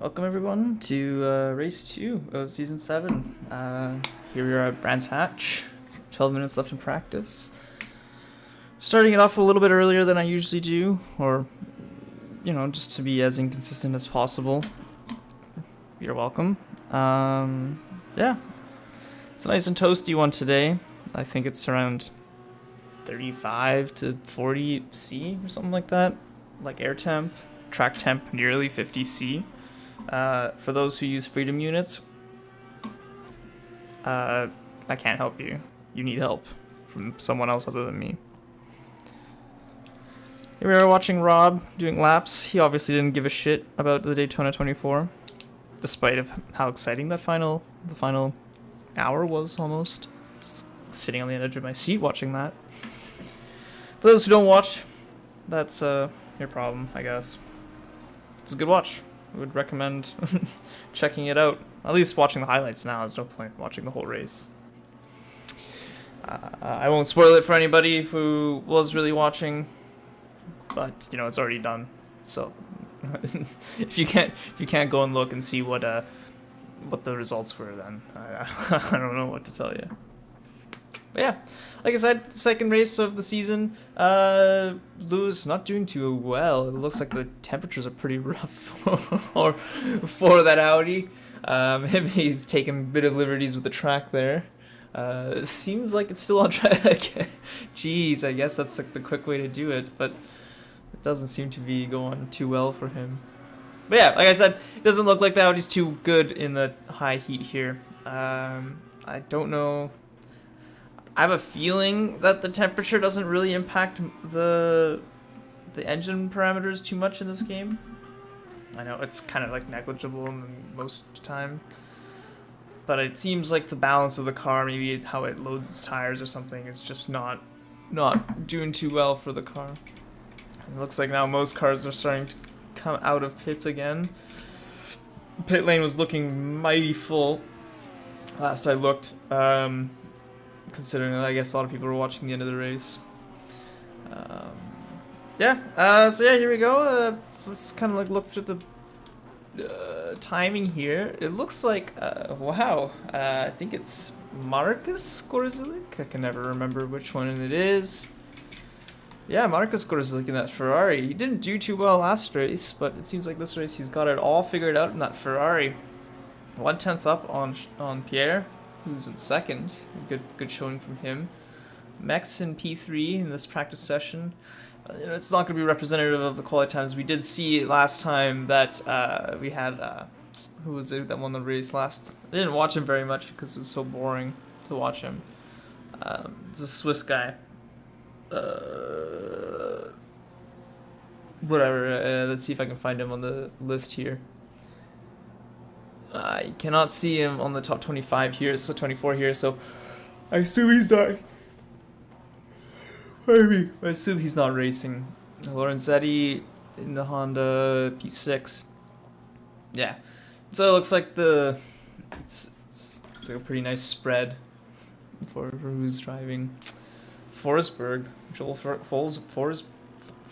Welcome everyone to race 2 of season 7. Here we are at Brands Hatch. 12 minutes left in practice. Starting it off a little bit earlier than I usually do, or just to be as inconsistent as possible. You're welcome. Yeah, it's a nice and toasty one today. I think it's around 35 to 40 C or something like that, like air temp. Track temp nearly 50 C. For those who use freedom units, I can't help you. You need help from someone else other than me. Here we are watching Rob doing laps. He obviously didn't give a shit about the Daytona 24, despite of how exciting the final hour was almost. Just sitting on the edge of my seat watching that. For those who don't watch, that's your problem, I guess. It's a good watch. I would recommend checking it out. At least watching the highlights now. There's no point watching the whole race. I won't spoil it for anybody who was really watching, but it's already done. So if you can't go and look and see what the results were, then I don't know what to tell you. But yeah, like I said, second race of the season. Lewis not doing too well. It looks like the temperatures are pretty rough for that Audi. Maybe he's taking a bit of liberties with the track there. Seems like it's still on track. Jeez, I guess that's like the quick way to do it, but it doesn't seem to be going too well for him. But yeah, like I said, it doesn't look like the Audi's too good in the high heat here. I don't know. I have a feeling that the temperature doesn't really impact the engine parameters too much in this game. I know it's kind of like negligible most time, but it seems like the balance of the car, maybe how it loads its tires or something, is just not doing too well for the car. It looks like now most cars are starting to come out of pits again. Pit lane was looking mighty full last I looked. Considering that I guess a lot of people were watching the end of the race. So yeah, here we go. Let's kind of like look through the timing here. It looks like, wow, I think it's Marcus Gorzilik. I can never remember which one it is. Yeah, Marcus Gorzilik in that Ferrari. He didn't do too well last race, but it seems like this race he's got it all figured out in that Ferrari. 1/10 up on Pierre, who's in second. Good showing from him. Mex in P3 in this practice session. It's not going to be representative of the quality times. We did see last time that we had who was it that won the race last? I didn't watch him very much because it was so boring to watch him. It's a Swiss guy. Whatever. Let's see if I can find him on the list here. I cannot see him on the top 25 here, so 24 here, so I assume he's not. I assume he's not racing. Lorenzetti in the Honda P6. Yeah, so it looks like it's like a pretty nice spread for who's driving. Forsberg, Joel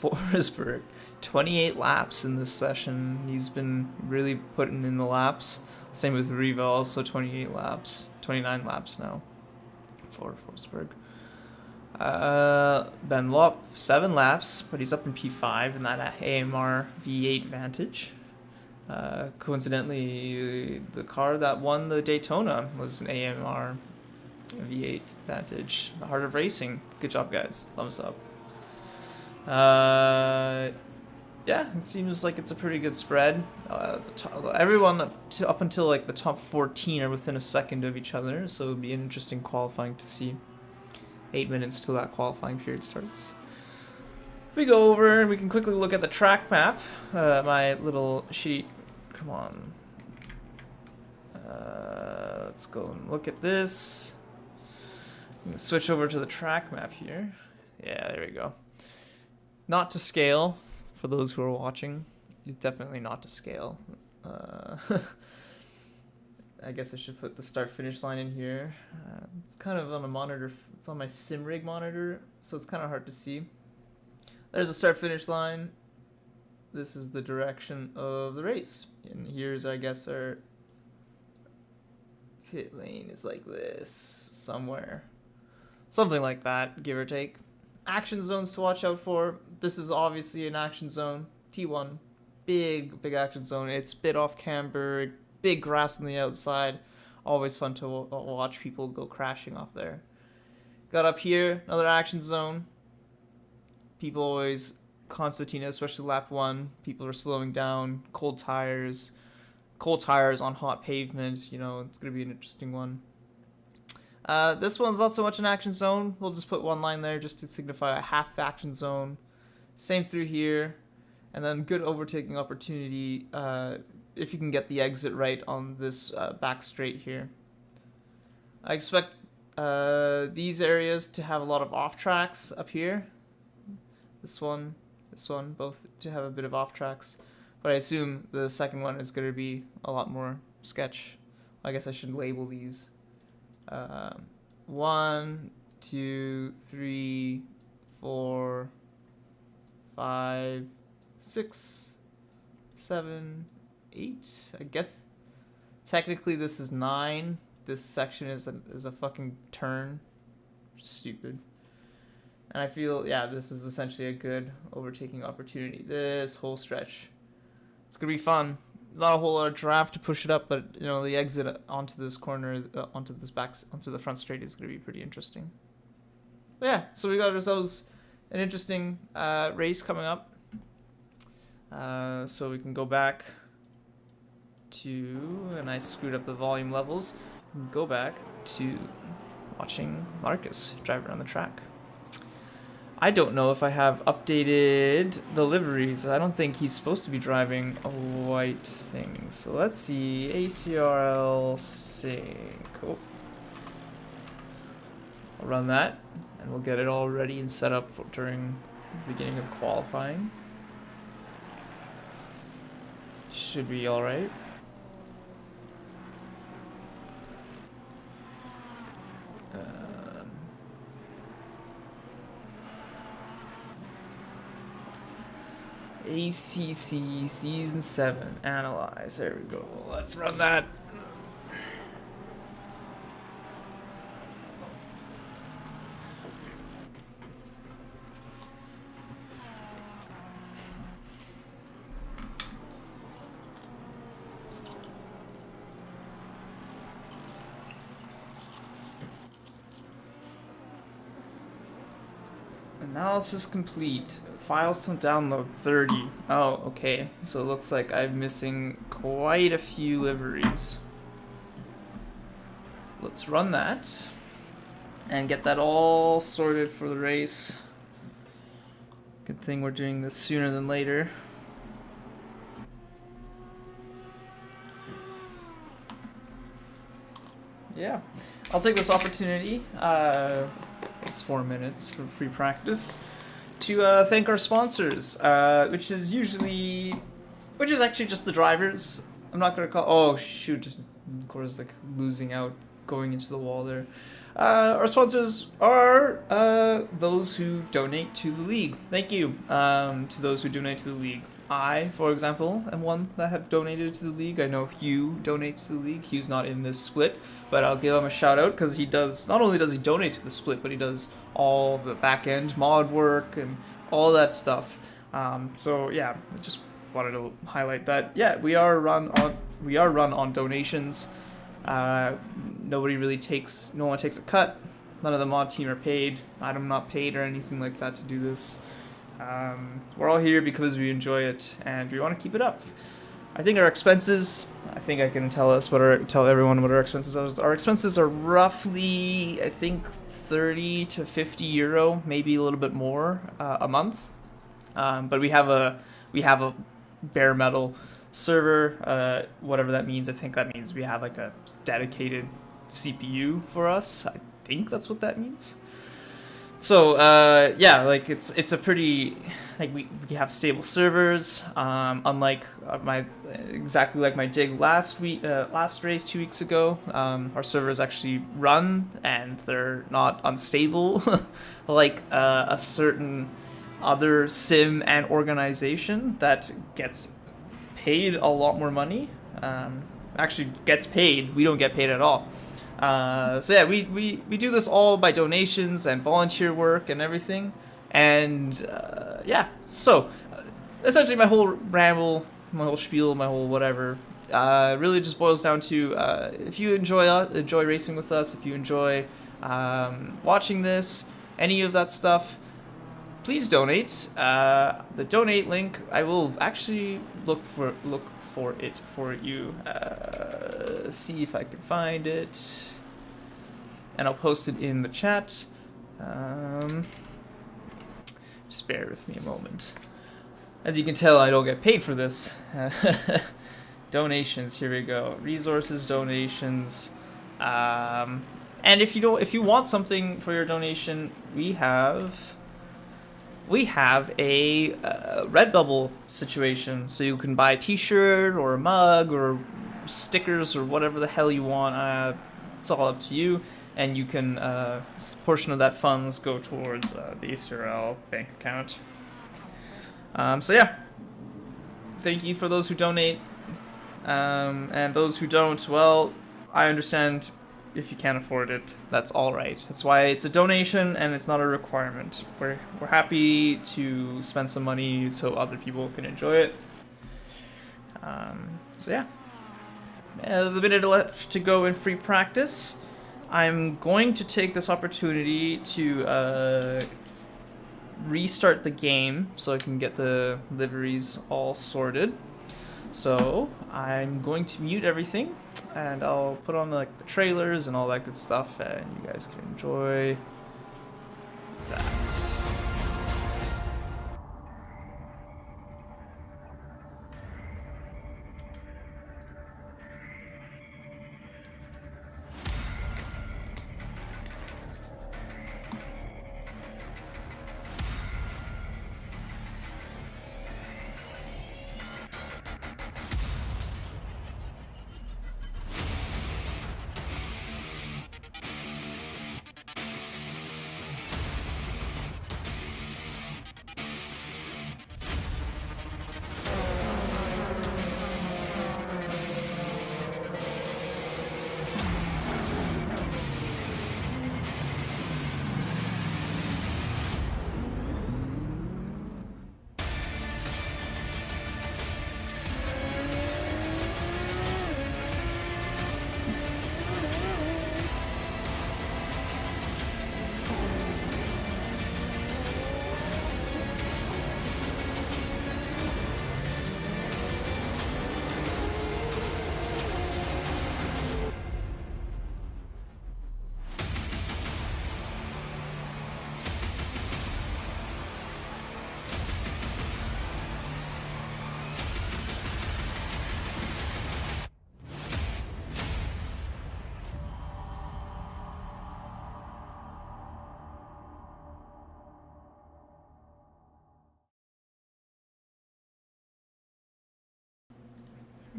Forsberg. 28 laps in this session. He's been really putting in the laps. Same with Riva, also 28 laps. 29 laps now for Forsberg. Ben Lop, 7 laps, but he's up in P5 in that AMR V8 Vantage. Coincidentally, the car that won the Daytona was an AMR V8 Vantage. The heart of racing. Good job, guys. Thumbs up. Yeah, it seems like it's a pretty good spread. Everyone up until like the top 14 are within a second of each other, so it'll be an interesting qualifying to see. 8 minutes till that qualifying period starts. If we go over and we can quickly look at the track map, my little sheet. Come on. Let's go and look at this. I'm gonna switch over to the track map here. Yeah, there we go. Not to scale. For those who are watching, it's definitely not to scale. I guess I should put the start-finish line in here. It's kind of on a monitor. It's on my sim rig monitor, so it's kind of hard to see. There's a start-finish line. This is the direction of the race. And here's, I guess, our pit lane is like this somewhere. Something like that, give or take. Action zones to watch out for. This is obviously an action zone. T1. Big action zone. It's bit off camber. Big grass on the outside. Always fun to watch people go crashing off there. Got up here, another action zone. People always, Constantina, especially lap 1, people are slowing down. Cold tires on hot pavement. You know, it's going to be an interesting one. This one's not so much an action zone. We'll just put one line there just to signify a half action zone. Same through here. And then good overtaking opportunity if you can get the exit right on this back straight here. I expect these areas to have a lot of off tracks up here. This one, both to have a bit of off tracks. But I assume the second one is going to be a lot more sketch. I guess I should label these. 1, 2, 3, 4, 5, 6, 7, 8. I guess technically this is 9. This section is a fucking turn. Stupid. And I feel, yeah, this is essentially a good overtaking opportunity. This whole stretch. It's gonna be fun. Not a whole lot of draft to push it up, but you know the exit onto this corner, onto the front straight is gonna be pretty interesting. But yeah, so we got ourselves an interesting race coming up. So we can go back to, and I screwed up the volume levels. Go back to watching Marcus drive around the track. I don't know if I have updated the liveries. I don't think he's supposed to be driving a white thing. So let's see. ACRL sync. Oh. I'll run that and we'll get it all ready and set up for during the beginning of qualifying. Should be all right. ACC Season 7, analyze, there we go, let's run that. Analysis complete. Files to download 30. Oh, okay. So it looks like I'm missing quite a few liveries. Let's run that and get that all sorted for the race. Good thing we're doing this sooner than later. Yeah, I'll take this opportunity. It's 4 minutes for free practice to thank our sponsors, which is actually just the drivers. I'm not gonna call. Oh shoot! Of course, like losing out, going into the wall there. Our sponsors are those who donate to the league. Thank you to those who donate to the league. I, for example, am one that have donated to the league. I know Hugh donates to the league. Hugh's not in this split, but I'll give him a shout out because he does, not only does he donate to the split, but he does all the back end mod work and all that stuff. So yeah, I just wanted to highlight that. Yeah, we are run on donations. No one takes a cut. None of the mod team are paid. I'm not paid or anything like that to do this. We're all here because we enjoy it and we want to keep it up. I think our expenses, I think I can tell everyone what our expenses are. Our expenses are roughly, I think, 30 to 50 euro, maybe a little bit more a month. But we have a bare metal server, whatever that means. I think that means we have like a dedicated CPU for us. I think that's what that means. So yeah, like it's a pretty, like we have stable servers. Unlike exactly like my dig last race 2 weeks ago, our servers actually run and they're not unstable like a certain other sim and organization that gets paid a lot more money. Actually gets paid. We don't get paid at all. So yeah, we do this all by donations and volunteer work and everything. And yeah, so essentially my whole ramble, my whole spiel, my whole whatever, really just boils down to if you enjoy racing with us, if you enjoy watching this, any of that stuff, please donate. The donate link, I will actually look for it for you. See if I can find it, and I'll post it in the chat. Just bear with me a moment. As you can tell, I don't get paid for this. Donations, here we go. Resources, donations. And if you want something for your donation, we have a Redbubble situation. So you can buy a t-shirt or a mug or stickers or whatever the hell you want. It's all up to you. And you can, a portion of that funds go towards the ACRL bank account. So yeah, thank you for those who donate. And those who don't, well, I understand if you can't afford it. That's all right. That's why it's a donation and it's not a requirement. We're happy to spend some money so other people can enjoy it. So yeah, the minute left to go in free practice. I'm going to take this opportunity to restart the game so I can get the liveries all sorted. So I'm going to mute everything and I'll put on like the trailers and all that good stuff, and you guys can enjoy that.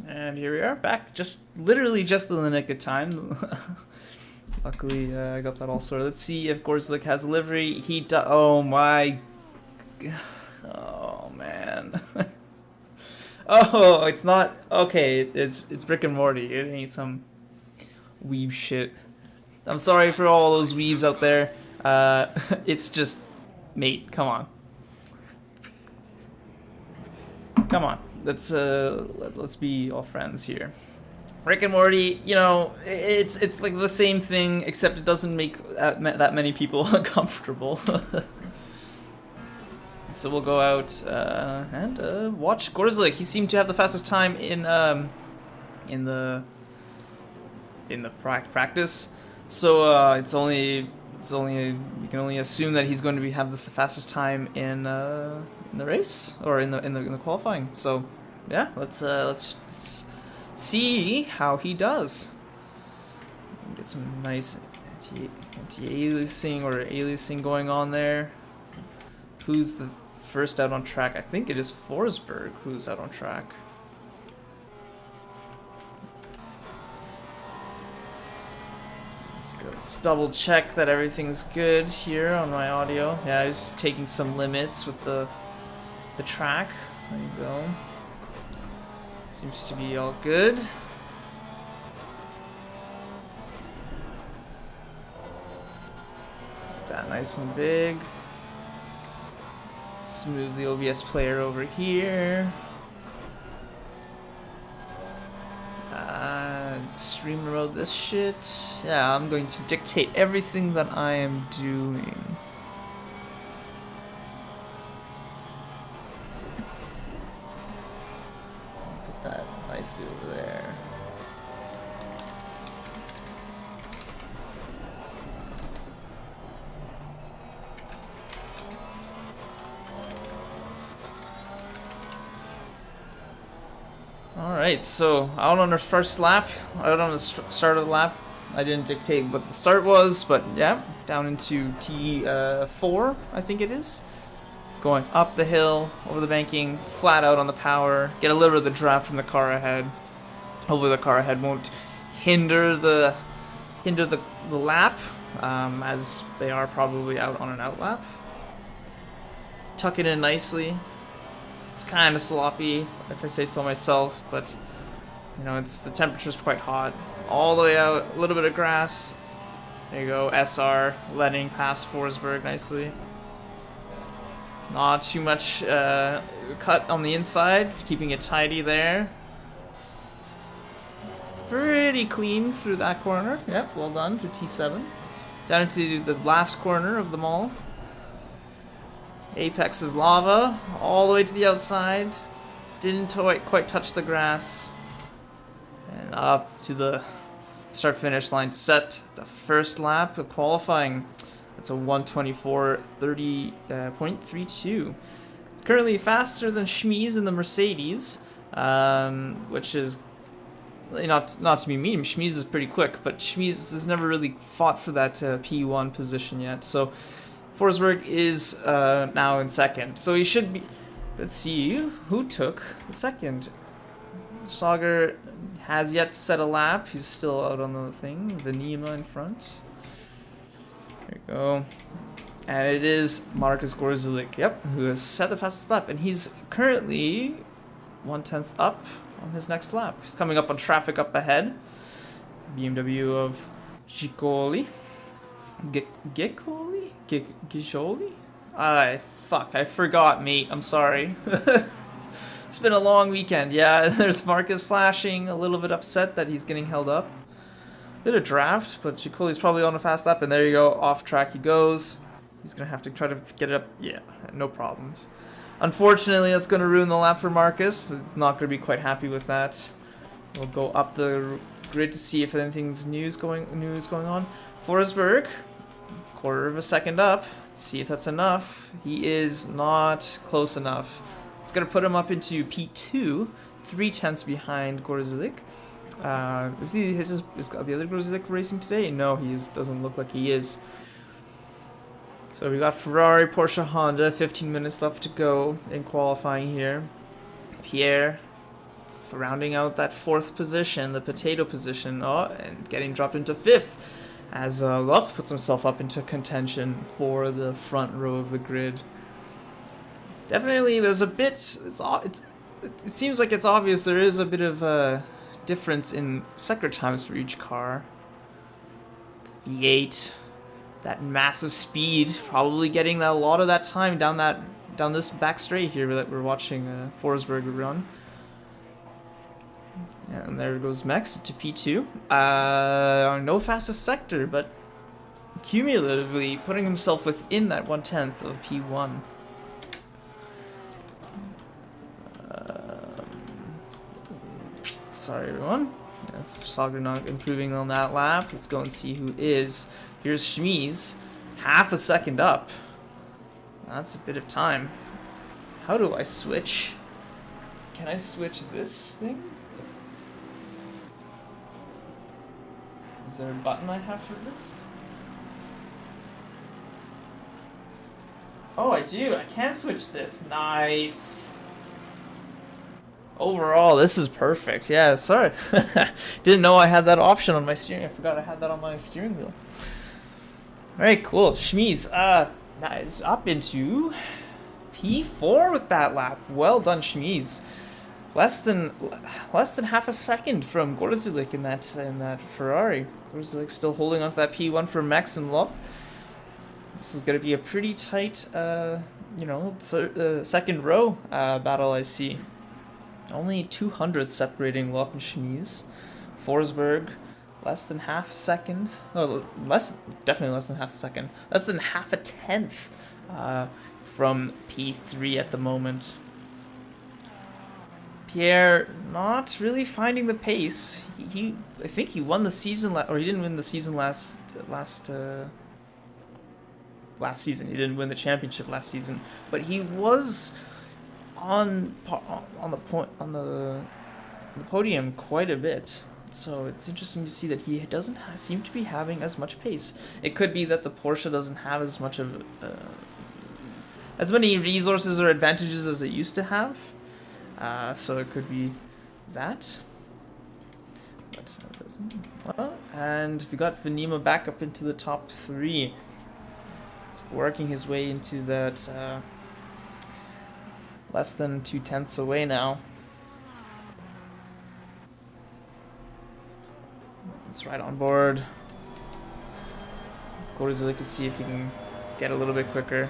And here we are, back literally just in the nick of time. Luckily, I got that all sorted. Let's see if Gorzlik has a livery. Oh my... Oh, man. Oh, it's not... Okay, it's Rick and Morty. It ain't some weeb shit. I'm sorry for all those weebs out there. It's just... Mate, come on. Come on. Let's be all friends here. Rick and Morty, you know, it's like the same thing, except it doesn't make that many people uncomfortable. So we'll go out and watch Gorzlik. He seemed to have the fastest time in the practice. So it's only we can only assume that he's going to have the fastest time in the race or in the qualifying. So yeah, let's see how he does. Get some nice anti-aliasing or aliasing going on there. Who's the first out on track? I think it is Forsberg who's out on track. Let's double check that everything's good here on my audio. Yeah, I was taking some limits with the track. There you go. Seems to be all good. That nice and big. Let's move the OBS player over here. Stream remote this shit. Yeah, I'm going to dictate everything that I am doing. Put that nicely over there. Alright, so out on our first lap, out on the start of the lap, I didn't dictate what the start was, but yeah, down into T4, I think it is. Going up the hill, over the banking, flat out on the power, get a little bit of the draft from the car ahead. Hopefully the car ahead won't hinder the lap, as they are probably out on an out lap. Tuck it in nicely. It's kind of sloppy, if I say so myself, but you know, the temperature's quite hot. All the way out, a little bit of grass. There you go, SR letting past Forsberg nicely. Not too much cut on the inside, keeping it tidy there. Pretty clean through that corner. Yep, well done through T7. Down into the last corner of them all. Apex is lava, all the way to the outside. Didn't quite touch the grass. And up to the start-finish line to set the first lap of qualifying. It's a 1:24:30.32. It's currently faster than Schmies in the Mercedes, which is not to be mean. Schmies is pretty quick, but Schmies has never really fought for that P1 position yet. So Forsberg is now in second, so he should be. Let's see who took the second. Sager has yet to set a lap. He's still out on the thing. Venema in front. There you go. And it is Marcus Gorzelik, yep, who has set the fastest lap, and he's currently 1/10 up on his next lap. He's coming up on traffic up ahead. BMW of Gicoli. Gicoli? Fuck, I forgot, mate. I'm sorry. It's been a long weekend. Yeah, there's Marcus flashing, a little bit upset that he's getting held up. Bit of draft, but Gicoli's probably on a fast lap, and there you go, off track he goes. He's gonna have to try to get it up. Yeah, no problems. Unfortunately, that's gonna ruin the lap for Marcus. It's not gonna be quite happy with that. We'll go up the grid to see if anything's news going on. Forsberg, quarter of a second up. Let's see if that's enough. He is not close enough. It's gonna put him up into P2, 3/10 behind Gorzelik. Is the other Gorzelik racing today? No, doesn't look like he is. So we got Ferrari, Porsche, Honda. 15 minutes left to go in qualifying here. Pierre rounding out that fourth position, the potato position, and getting dropped into fifth as Lupp puts himself up into contention for the front row of the grid. Definitely, there's a bit. It seems like it's obvious there is a bit of a difference in sector times for each car. The V8, that massive speed, probably getting a lot of that time down this back straight here that we're watching Forsberg run. And there goes Mex to P2. No fastest sector, but cumulatively putting himself within that 1/10 of P1. Sorry, everyone. If Sager not improving on that lap, let's go and see who is. Here's Schmies, half a second up. That's a bit of time. How do I switch? Can I switch this thing? Is there a button I have for this? Oh, I do. I can switch this. Nice. Overall, this is perfect. Yeah, sorry. Didn't know I had that option on my steering. I forgot I had that on my steering wheel. Alright, cool. Schmies, that is up into P4 with that lap. Well done, Schmies. less than half a second from Gorzulik in that Ferrari. Gorzulik still holding on to that P1 for Max and Lop. This is going to be a pretty tight, second row battle, I see. Only 200 separating Lop and Schmies. Forsberg, less than half a second. No, definitely less than half a second. Less than half a tenth from P3 at the moment. Pierre not really finding the pace. I think he won the season, or he didn't win the season last season. He didn't win the championship last season, but he was on the podium quite a bit. So it's interesting to see that he doesn't seem to be having as much pace. It could be that the Porsche doesn't have as much of as many resources or advantages as it used to have. So it could be that. But, and we got Venema back up into the top 3. He's working his way into that less than 2/10 away now. It's right on board. Of course, I'd like to see if he can get a little bit quicker.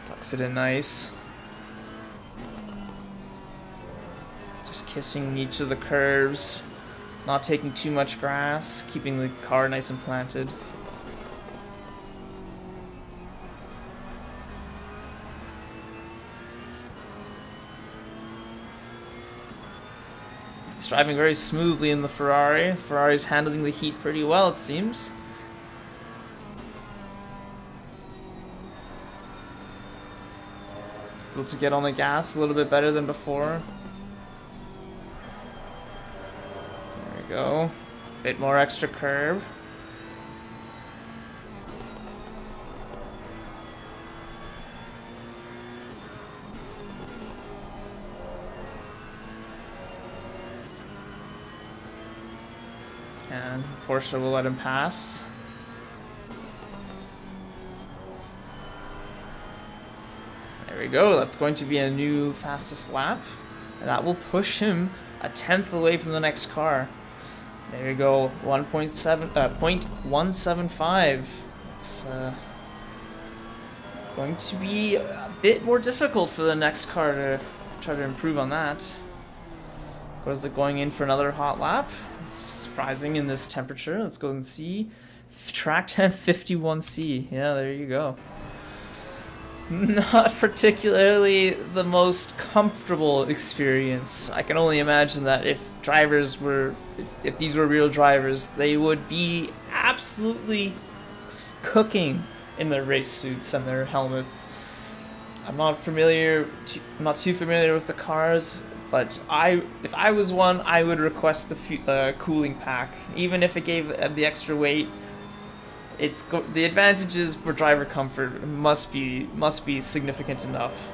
Tucks it in nice. Just kissing each of the curves. Not taking too much grass. Keeping the car nice and planted. He's driving very smoothly in the Ferrari. Ferrari's handling the heat pretty well, it seems. Able to get on the gas a little bit better than before. There we go. Bit more extra curb. And Porsche will let him pass. There we go. That's going to be a new fastest lap. And that will push him a 10th away from the next car. There we go. 0.175. It's going to be a bit more difficult for the next car to try to improve on that. Of course, they're going in for another hot lap. It's surprising in this temperature. Let's go and see. Track temp 51C. Yeah, there you go. Not particularly the most comfortable experience. I can only imagine that if drivers were, if these were real drivers, they would be absolutely cooking in their race suits and their helmets. I'm not too familiar with the cars. But if I was one, I would request the cooling pack, even if it gave the extra weight. The advantages for driver comfort must be significant enough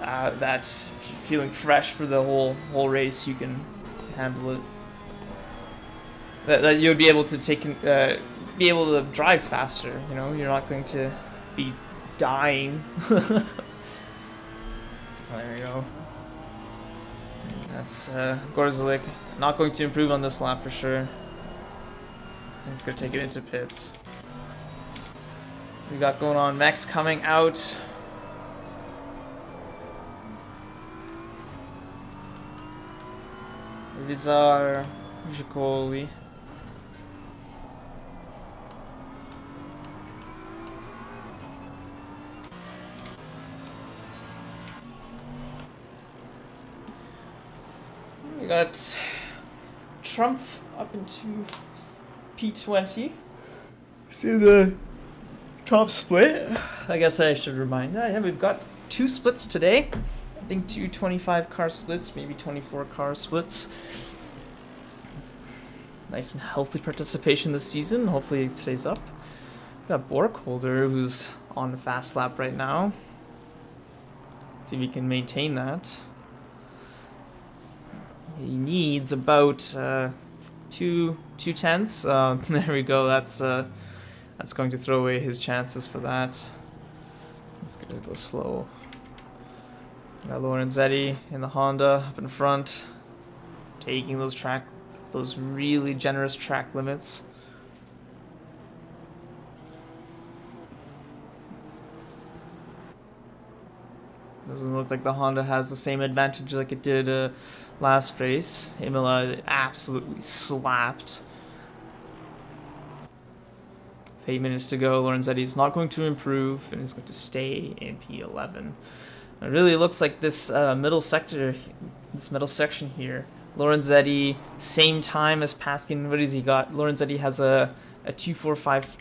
that if you're feeling fresh for the whole race, you can handle it. That you'll be able to be able to drive faster. You know, you're not going to be dying. There you go. That's Gorzulik not going to improve on this lap for sure. He's going to take it into pits. We got going on Max coming out. Vizar, Jacoli. We got Trump up into P20. See the top split? I guess I should remind that. Yeah, we've got 2 splits today. I think 2 25 car splits, maybe 24 car splits. Nice and healthy participation this season. Hopefully it stays up. We got Borkholder, who's on the fast lap right now. See if he can maintain that. He needs about 2/10. There we go. That's That's going to throw away his chances for that. It's going to go slow. Got Lorenzetti in the Honda up in front, taking those really generous track limits. Doesn't look like the Honda has the same advantage like it did last race. Imola absolutely slapped. With 8 minutes to go, Lorenzetti is not going to improve and is going to stay in P11. It really looks like this middle section here. Lorenzetti, same time as Paskin. What has he got? Lorenzetti has a 2:45.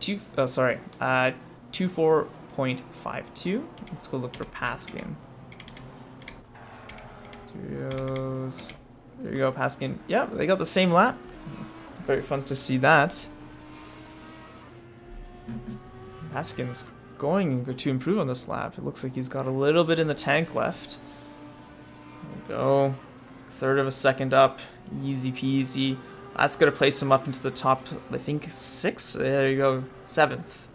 24.52. Let's go look for Paskin. There you go, Paskin. Yeah, they got the same lap. Very fun to see that. Paskin's going to improve on this lap. It looks like he's got a little bit in the tank left. There we go. Third of a second up. Easy peasy. That's going to place him up into the top, I think, 6. There you go. 7th.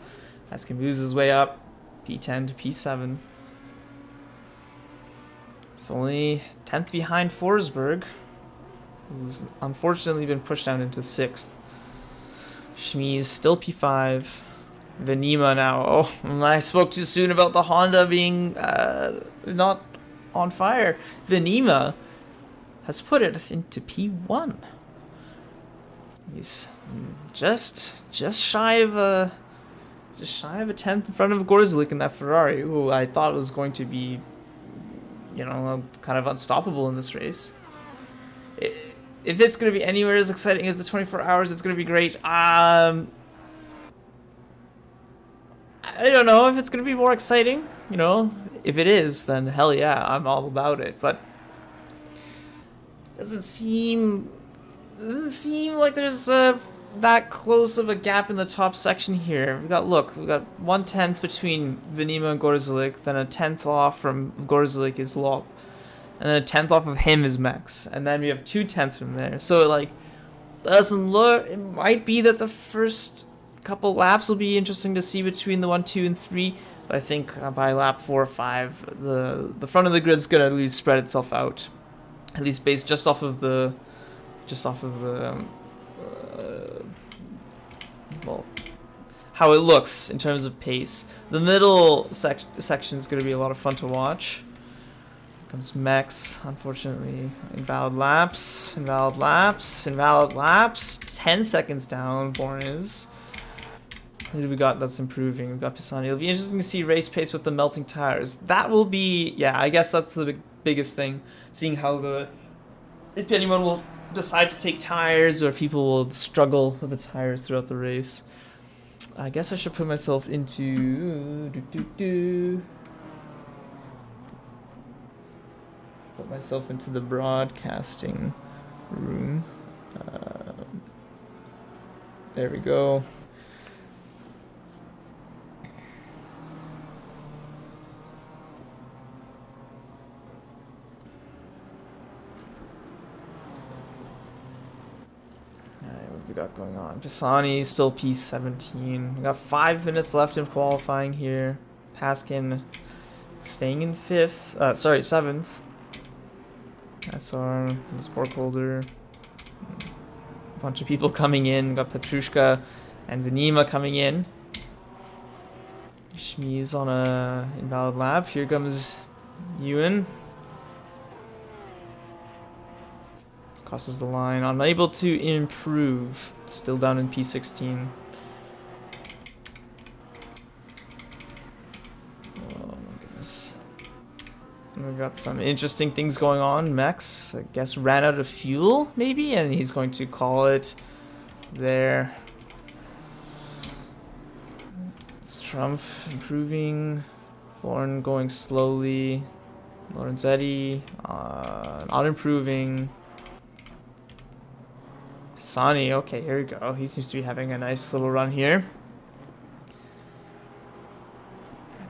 Paskin moves his way up. P10 to P7. It's only 10th behind Forsberg, who's unfortunately been pushed down into 6th. Schmie's still P5. Venima now. Oh, I spoke too soon about the Honda being not on fire. Venima has put it into P1. He's just shy of a 10th in front of Gorzelik in that Ferrari, who I thought was going to be, you know, kind of unstoppable in this race. If it's going to be anywhere as exciting as the 24 hours, it's going to be great. I don't know if it's going to be more exciting, you know. If it is, then hell yeah, I'm all about it. But doesn't seem like there's that close of a gap in the top section here. We got 1/10 between Venima and Gorzelik, then a 10th off from Gorzelik is Lop, and then a 10th off of him is Max, and then we have 2/10 from there. So like, doesn't look. It might be that the first couple laps will be interesting to see between the 1, 2, and 3, but I think by lap 4 or 5, the front of the grid's gonna at least spread itself out, at least based just off of the well, how it looks in terms of pace. The middle section is going to be a lot of fun to watch. Here comes Mex, unfortunately. Invalid laps. 10 seconds down, Born is. Who do we got that's improving? We've got Pisani. It'll be interesting to see race pace with the melting tires. That will be, yeah, I guess that's the biggest thing. Seeing how if anyone will decide to take tires, or if people will struggle with the tires throughout the race. I guess I should put myself into the broadcasting room. There we go. We got going on. Pisani still P17. We got 5 minutes left in qualifying here. Paskin staying in 7th. SR, the sport holder. A bunch of people coming in. We got Petrushka and Venima coming in. Schmie's on a invalid lap. Here comes Ewan. Crosses the line, unable to improve. Still down in P16. Oh my goodness. We've got some interesting things going on. Max, I guess, ran out of fuel, maybe, and he's going to call it there. Strumpf improving. Born going slowly. Lorenzetti not improving. Pisani, okay, here we go. He seems to be having a nice little run here.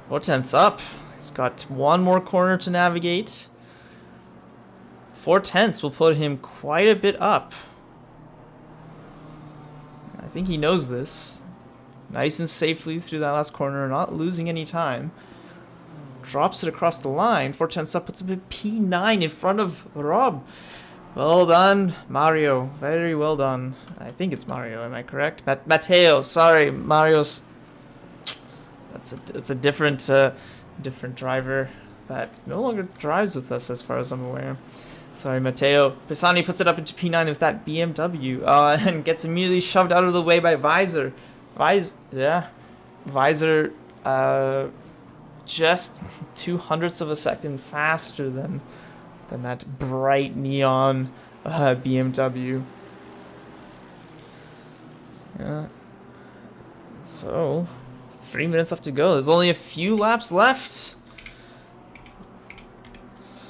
4/10 up. He's got one more corner to navigate. 4/10 will put him quite a bit up. I think he knows this. Nice and safely through that last corner, not losing any time. Drops it across the line. 4/10 up, puts him at P9 in front of Rob. Well done, Mario. Very well done. I think it's Mario, am I correct? Matteo, sorry, Mario's... That's a different different driver that no longer drives with us as far as I'm aware. Sorry, Matteo. Pisani puts it up into P9 with that BMW and gets immediately shoved out of the way by Visor. Visor just 0.02 of a second faster than that bright neon BMW. Yeah. So 3 minutes left to go. There's only a few laps left.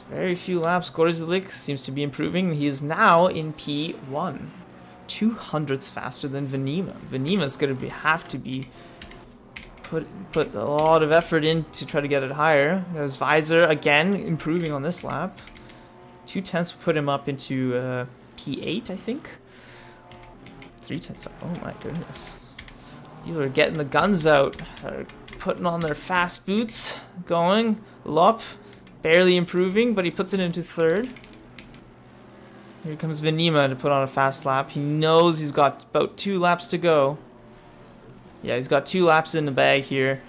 Very few laps. Gorzik seems to be improving. He is now in P1. 0.02 faster than Venima. Venima's gonna have to be put a lot of effort in to try to get it higher. There's Visor again improving on this lap. 0.2 put him up into P8, I think. 0.3 up. Oh my goodness. People are getting the guns out. They're putting on their fast boots. Going. Lop. Barely improving, but he puts it into third. Here comes Venima to put on a fast lap. He knows he's got about 2 laps to go. Yeah, he's got 2 laps in the bag here.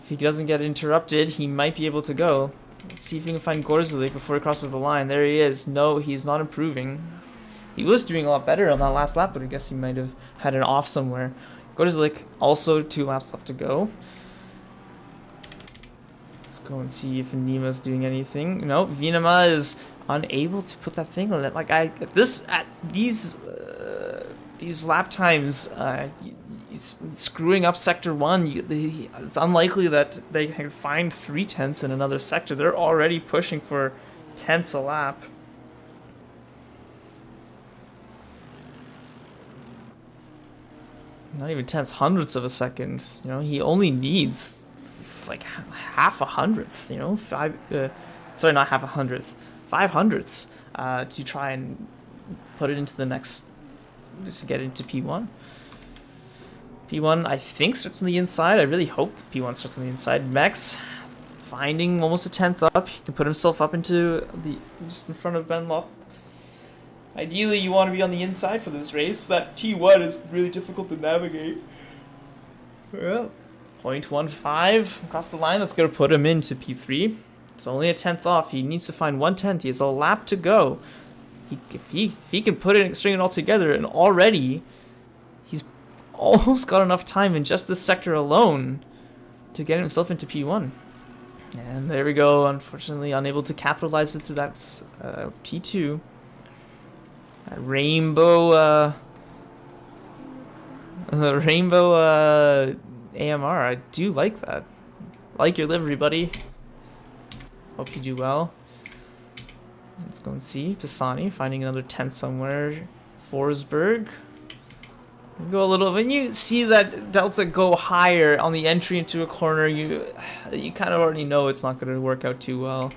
If he doesn't get interrupted, he might be able to go. Let's see if we can find Gorzik before he crosses the line. There he is. No, he's not improving. He was doing a lot better on that last lap, but I guess he might have had an off somewhere. Gorzik, also 2 laps left to go. Let's go and see if Venima's doing anything. No, Venima is unable to put that thing on it. Like at these lap times, he's screwing up sector 1. It's unlikely that they can find 0.3 in another sector. They're already pushing for 10ths a lap. Not even 10ths, 100ths of a second. You know, he only needs like half a hundredth. You know, sorry, not half a hundredth, 500ths to try and put it into the next, to get into P1. P1, I think, starts on the inside. I really hope P1 starts on the inside. Mex finding almost a 10th up. He can put himself up into just in front of Ben Lop. Ideally, you want to be on the inside for this race. That T1 is really difficult to navigate. Well, 0.15 across the line. That's going to put him into P3. It's only a 10th off. He needs to find 1/10. He has a lap to go. If he can put it, string it all together, and already he's almost got enough time in just this sector alone to get himself into P1. And there we go. Unfortunately, unable to capitalize it through that T2. That rainbow AMR. I do like that. Like your livery, buddy. Hope you do well. Let's go and see. Pisani finding another 10th somewhere. Forsberg. Go a little. When you see that delta go higher on the entry into a corner, you kind of already know it's not going to work out too well.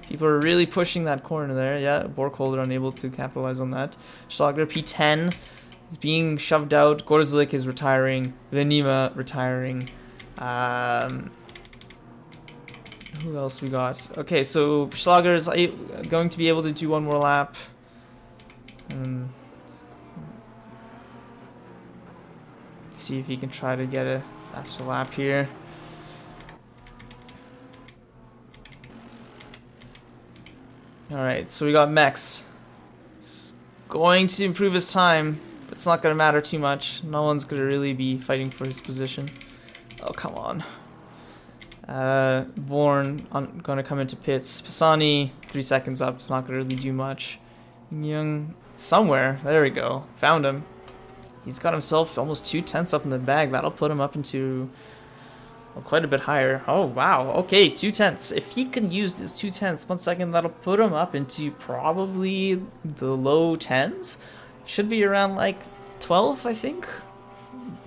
People are really pushing that corner there. Yeah, Borkholder unable to capitalize on that. Schlager P10 is being shoved out. Gorzik is retiring. Venima retiring. Who else we got? Okay, so Schlager is going to be able to do one more lap. See if he can try to get a faster lap here. Alright, so we got Mex. It's going to improve his time, but it's not going to matter too much. No one's going to really be fighting for his position. Oh, come on. Born going to come into pits. Pisani, 3 seconds up. It's not going to really do much. Young, somewhere. There we go. Found him. He's got himself almost 2/10 up in the bag. That'll put him up into quite a bit higher. Oh, wow. Okay, 2/10. If he can use this 2/10, 1 second, that'll put him up into probably the low 10s. Should be around like 12, I think.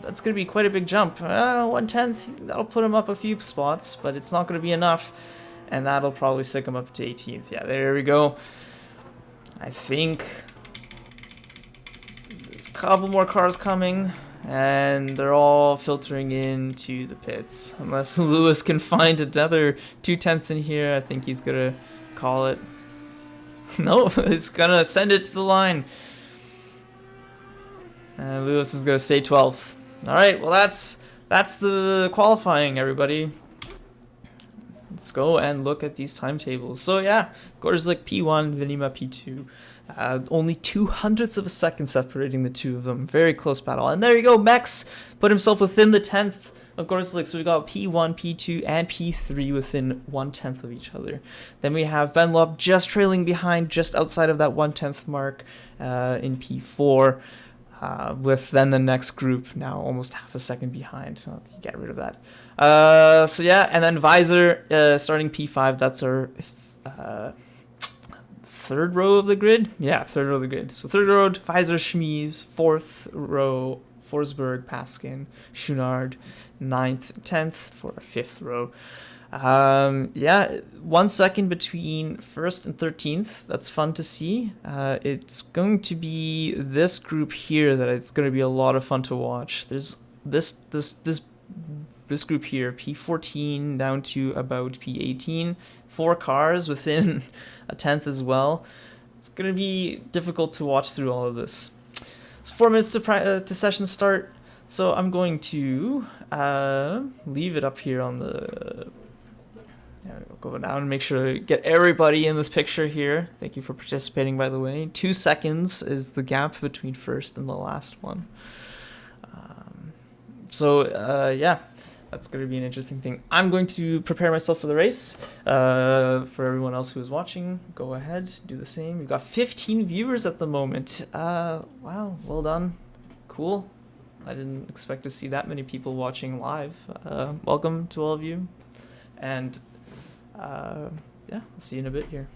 That's going to be quite a big jump. 1/10, that'll put him up a few spots, but it's not going to be enough. And that'll probably stick him up to 18th. Yeah, there we go. I think it's couple more cars coming, and they're all filtering into the pits. Unless Lewis can find another 2/10 in here, I think he's gonna call it. No, he's gonna send it to the line. And Lewis is gonna stay 12th. All right, well that's the qualifying, everybody. Let's go and look at these timetables. So yeah, Gorzlik P1, Vinima P2. Only 0.02 of a second separating the two of them. Very close battle. And there you go, Mex put himself within the 10th of Gorzlik. So we got P1, P2, and P3 within 1/10 of each other. Then we have Benlop just trailing behind, just outside of that 1/10 mark in P4. With then the next group now almost half a second behind. So I'll get rid of that. So yeah, and then Visor starting P5. That's our third row of the grid. Yeah, third row of the grid. So third row, Visor, Schmies. Fourth row, Forsberg, Paskin, Schunard. 9th, 10th for our fifth row. Yeah, 1 second between 1st and 13th. That's fun to see. It's going to be this group here that it's going to be a lot of fun to watch. There's this group here, P14 down to about P18. 4 cars within a 10th as well. It's going to be difficult to watch through all of this. It's 4 minutes to session start. So I'm going to leave it up here on the... Yeah, we'll go down and make sure to get everybody in this picture here. Thank you for participating, by the way. 2 seconds is the gap between first and the last one. Yeah, that's going to be an interesting thing. I'm going to prepare myself for the race. For everyone else who is watching, go ahead, do the same. We've got 15 viewers at the moment. Wow, well done. Cool. I didn't expect to see that many people watching live. Welcome to all of you. And yeah, I'll see you in a bit here.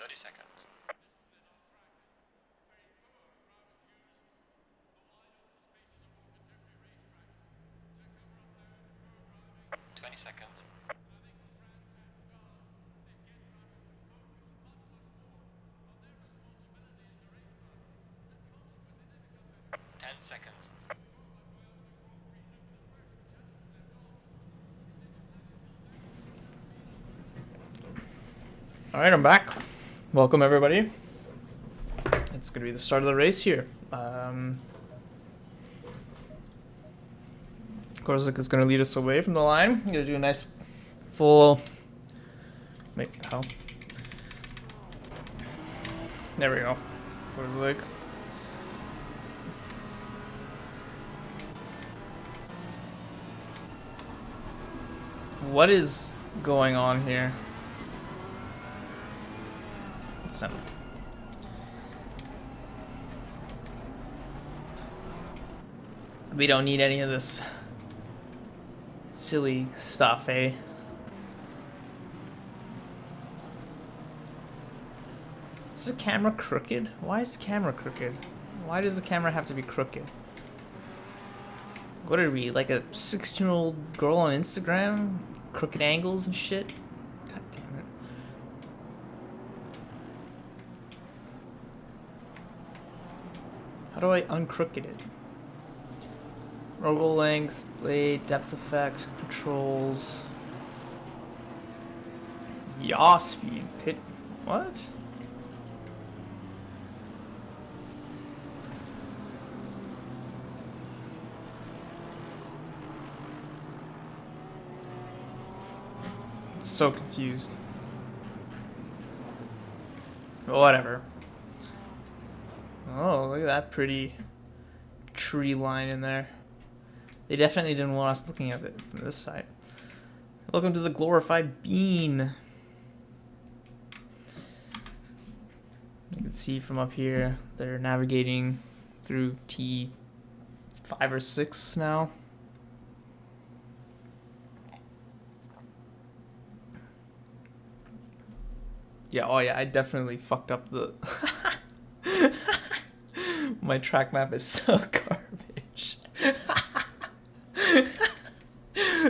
30 seconds. 20 seconds. 10 seconds. Alright, I'm back. Welcome, everybody. It's going to be the start of the race here. Korzik is going to lead us away from the line. I'm going to do a nice full... Wait, the hell? There we go. Korzik. What is going on here? We don't need any of this silly stuff, eh? Is the camera crooked? Why is the camera crooked? Why does the camera have to be crooked? What are we, like a 16-year-old girl on Instagram? Crooked angles and shit? God damn it. How do I uncrooked it? Roll length, blade, depth effect, controls. Yaw speed, pit. What? So confused. Whatever. Oh, look at that pretty tree line in there. They definitely didn't want us looking at it from this side. Welcome to the glorified bean. You can see from up here, they're navigating through T5 or 6 now. Yeah, oh yeah, I definitely fucked up the... My track map is so garbage.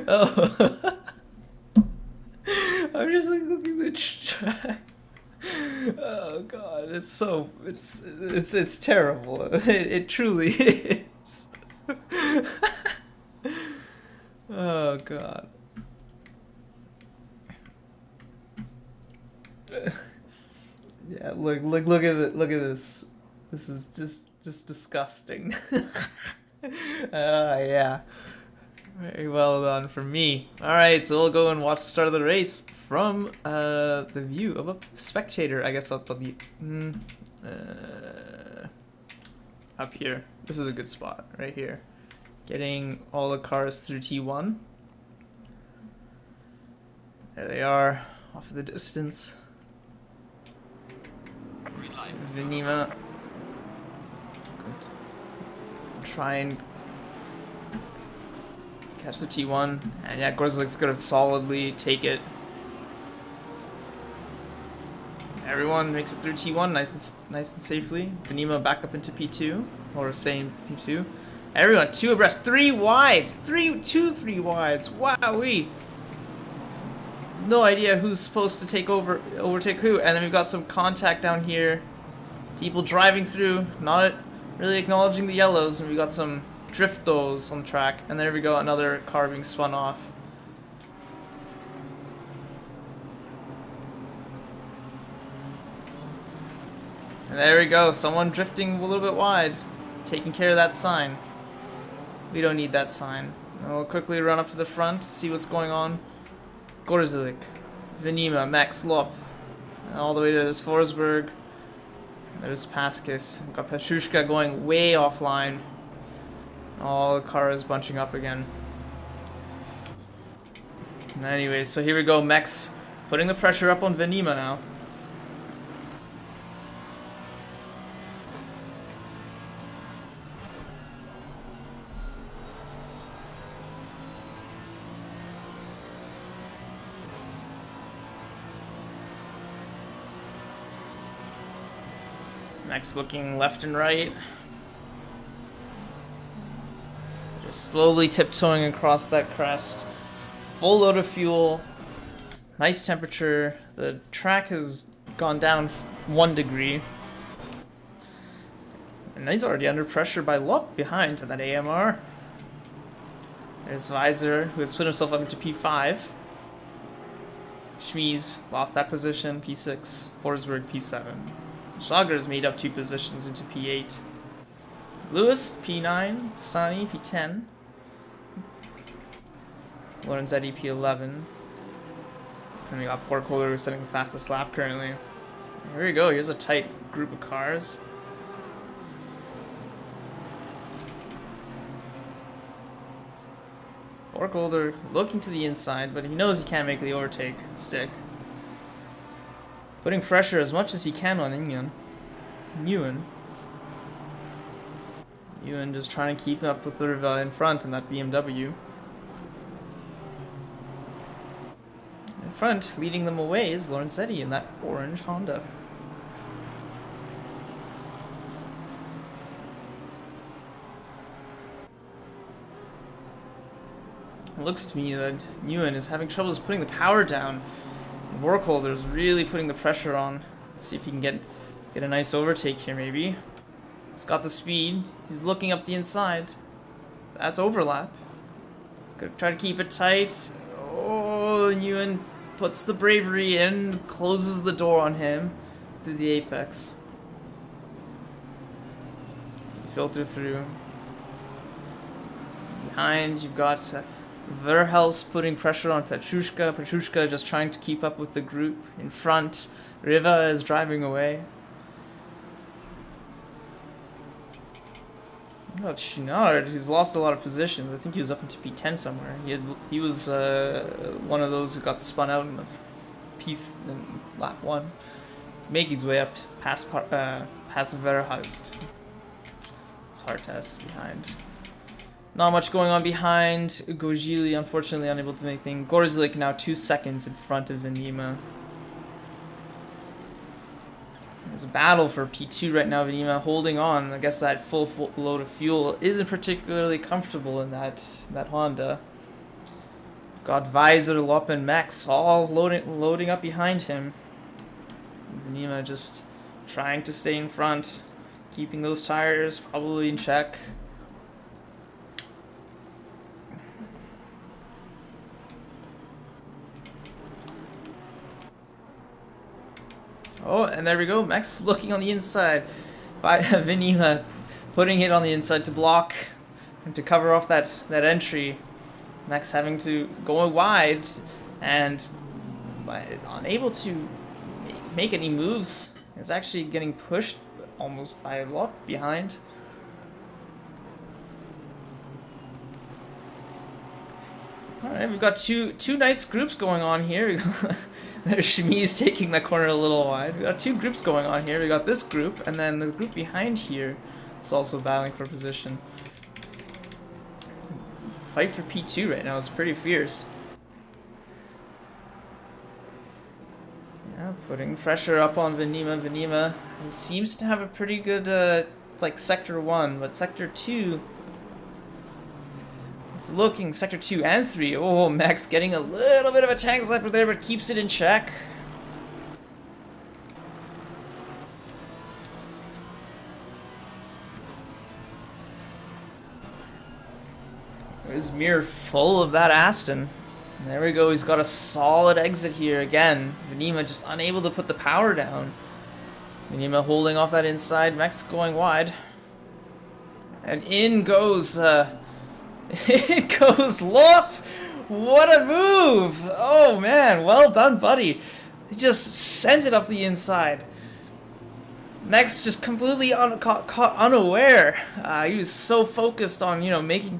Oh. I'm just like looking at the track. Oh god, it's terrible. It truly is. Oh god. Yeah, look at it. Look at this. This is just disgusting. Yeah. Very well done for me. Alright, so we'll go and watch the start of the race from the view of a spectator. I guess I'll put the up here. This is a good spot right here. Getting all the cars through T1. There they are, off in the distance. Venima. Good. Try and catch the T1. And yeah, Gorzlik's gonna solidly take it. Everyone makes it through T1 nice and safely. Venima back up into P2. Or same P2. Everyone, 2 abreast, 3 wide. 3 wides. Wowee. No idea who's supposed to overtake who. And then we've got some contact down here. People driving through, not really acknowledging the yellows, and we got some driftos on the track. And there we go, another car being spun off. And there we go, someone drifting a little bit wide, taking care of that sign. We don't need that sign. I'll quickly run up to the front, see what's going on. Gorzik, Venima, Max, Lop, all the way to this Forsberg. There's Paskis. We've got Petrushka going way offline. All the cars bunching up again. Anyway, so here we go. Max putting the pressure up on Venima now. Next, looking left and right. Just slowly tiptoeing across that crest. Full load of fuel. Nice temperature. The track has gone down 1 degree. And he's already under pressure by Lop behind to that AMR. There's Visor, who has put himself up into P5. Schmies lost that position, P6. Forsberg, P7. Schlager's made up 2 positions into P8. Lewis, P9. Pisani, P10. Lorenzetti, P11. And we got Borkholder, who's setting the fastest lap currently. Here we go, here's a tight group of cars. Borkholder looking to the inside, but he knows he can't make the overtake stick. Putting pressure as much as he can on Nguyen. Nguyen just trying to keep up with the Riva in front in that BMW. In front, leading them away, is Lorenzetti in that orange Honda. It looks to me that Nguyen is having troubles putting the power down. Borkholder is really putting the pressure on. Let's see if he can get a nice overtake here, maybe. He's got the speed. He's looking up the inside. That's overlap. He's gonna try to keep it tight. Oh, Nguyen puts the bravery in, closes the door on him through the apex. Filter through. Behind, you've got Verhelst putting pressure on Petrushka. Petrushka just trying to keep up with the group. In front, Riva is driving away. Oh, Cunard, who's lost a lot of positions. I think he was up into P10 somewhere. He was one of those who got spun out in the in lap 1. He's making his way up past Verhelst. It's Partas behind. Not much going on behind. Gojili unfortunately unable to make things. Gorzlik now 2 seconds in front of Venima. There's a battle for P2 right now. Venima holding on. I guess that full load of fuel isn't particularly comfortable in that Honda. Got Visor, Lop, and Max all loading up behind him. Venima just trying to stay in front, keeping those tires probably in check. Oh, and there we go. Max looking on the inside. Venima putting it on the inside to block and to cover off that entry. Max having to go wide and unable to make any moves. Is actually getting pushed almost by Lop behind. Alright, we've got two nice groups going on here. There's Shamiz taking that corner a little wide. We've got 2 groups going on here. We got this group, and then the group behind here is also battling for position. Fight for P2 right now is pretty fierce. Yeah, putting pressure up on Venima. Venima seems to have a pretty good, like, Sector 1, but Sector 2... It's looking Sector 2 and 3. Oh, Max getting a little bit of a tank slapper there, but keeps it in check. His mirror full of that Aston. There we go. He's got a solid exit here again. Venima just unable to put the power down. Venima holding off that inside. Max going wide. And in goes... It goes Lop! What a move! Oh man, well done, buddy. He just sent it up the inside. Max just completely caught unaware. He was so focused on,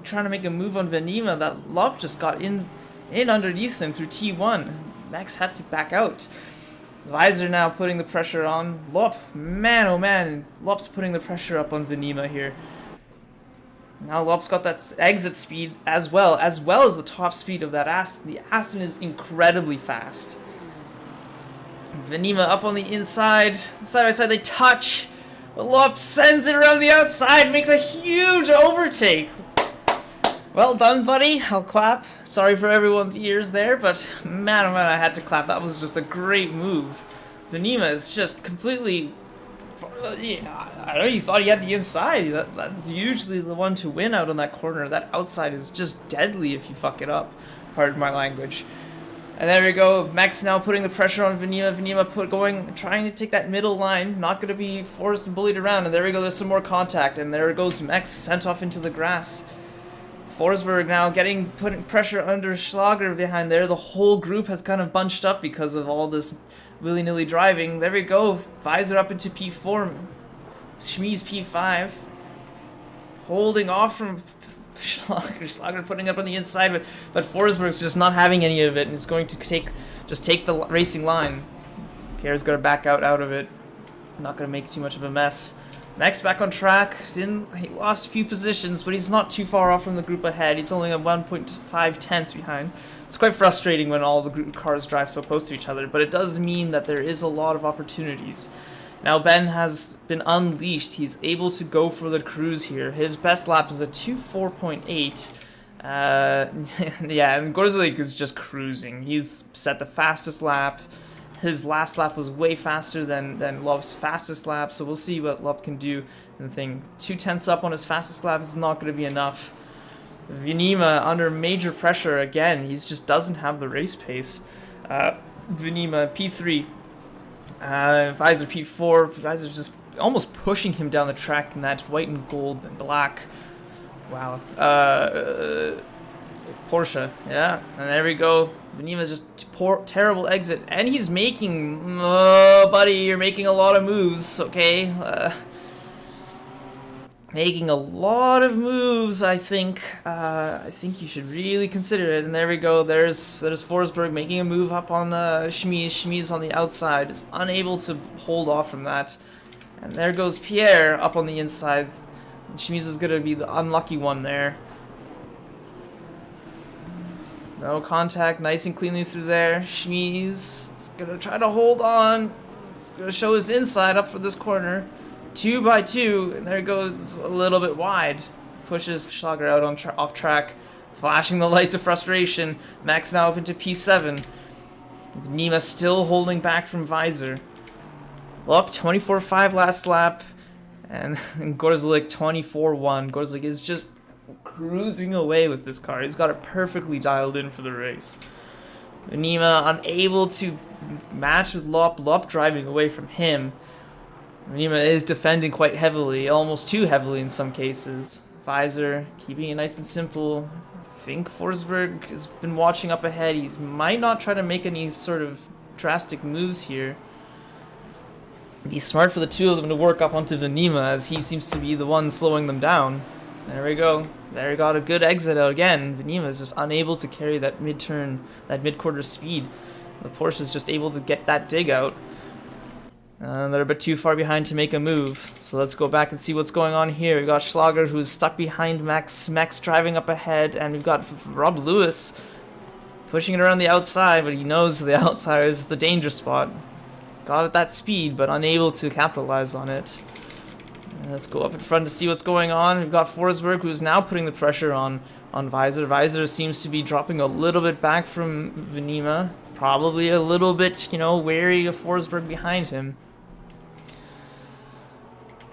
trying to make a move on Venima that Lop just got in underneath him through T1. Max had to back out. Visor now putting the pressure on Lop. Man, oh man, Lop's putting the pressure up on Venima here. Now Lop's got that exit speed as well as the top speed of that Aston. The Aston is incredibly fast. Venima up on the inside. Side by side they touch. Lop sends it around the outside, makes a huge overtake. Well done, buddy. I'll clap. Sorry for everyone's ears there, but man, oh man, I had to clap. That was just a great move. Venima is just completely... Yeah, I know you thought he had the inside. That's usually the one to win out on that corner. That outside is just deadly if you fuck it up. Pardon my language. And there we go. Max now putting the pressure on Venima. Venima trying to take that middle line. Not going to be forced and bullied around. And there we go. There's some more contact. And there goes Max sent off into the grass. Forsberg now putting pressure under Schlager behind there. The whole group has kind of bunched up because of all this willy-nilly driving. There we go. Visor up into P4. Schmee's P5. Holding off from Schlager putting up on the inside, but Forsberg's just not having any of it, and is going to take the racing line. Pierre's got to back out of it. Not going to make too much of a mess. Max back on track. He lost a few positions, but he's not too far off from the group ahead. He's only at 1.5 tenths behind. It's quite frustrating when all the group cars drive so close to each other, but it does mean that there is a lot of opportunities. Now Ben has been unleashed. He's able to go for the cruise here. His best lap is a 2:4.8. Yeah, and Gorzelik is just cruising. He's set the fastest lap. His last lap was way faster than Lop's fastest lap, so we'll see what Lop can do in the thing. 2 tenths up on his fastest lap is not going to be enough. Venima under major pressure again. He just doesn't have the race pace. Venima P3. Visor P4. Visor just almost pushing him down the track in that white and gold and black. Wow. Porsche. Yeah. And there we go. Venima's just terrible exit. And he's making... Oh, buddy, you're making a lot of moves, okay? Making a lot of moves, I think. I think you should really consider it. And there we go. There's Forsberg making a move up on Schmies. Schmies on the outside is unable to hold off from that. And there goes Pierre up on the inside. Schmies is going to be the unlucky one there. No contact, nice and cleanly through there. Schmies is going to try to hold on. He's going to show his inside up for this corner. 2 by 2, and there it goes a little bit wide. Pushes Schlager out on off track. Flashing the lights of frustration. Max now up into P7. Venima still holding back from Visor. Up 24.5 last lap. And Gorzelik 24.1. Gorzelik is just cruising away with this car. He's got it perfectly dialed in for the race. Venima unable to match with Lop. Lop driving away from him. Venima is defending quite heavily, almost too heavily in some cases. Visor keeping it nice and simple. I think Forsberg has been watching up ahead. He might not try to make any sort of drastic moves here. It'd be smart for the two of them to work up onto Venima, as he seems to be the one slowing them down. There we go. There we got a good exit out again. Venima is just unable to carry that mid-turn, that mid-quarter speed. The Porsche is just able to get that dig out. They're a bit too far behind to make a move. So let's go back and see what's going on here. We've got Schlager, who's stuck behind Max. Max driving up ahead. And we've got Rob Lewis pushing it around the outside, but he knows the outside is the danger spot. Got at that speed, but unable to capitalize on it. Let's go up in front to see what's going on. We've got Forsberg, who's now putting the pressure on Visor. Visor seems to be dropping a little bit back from Venima. Probably a little bit, wary of Forsberg behind him.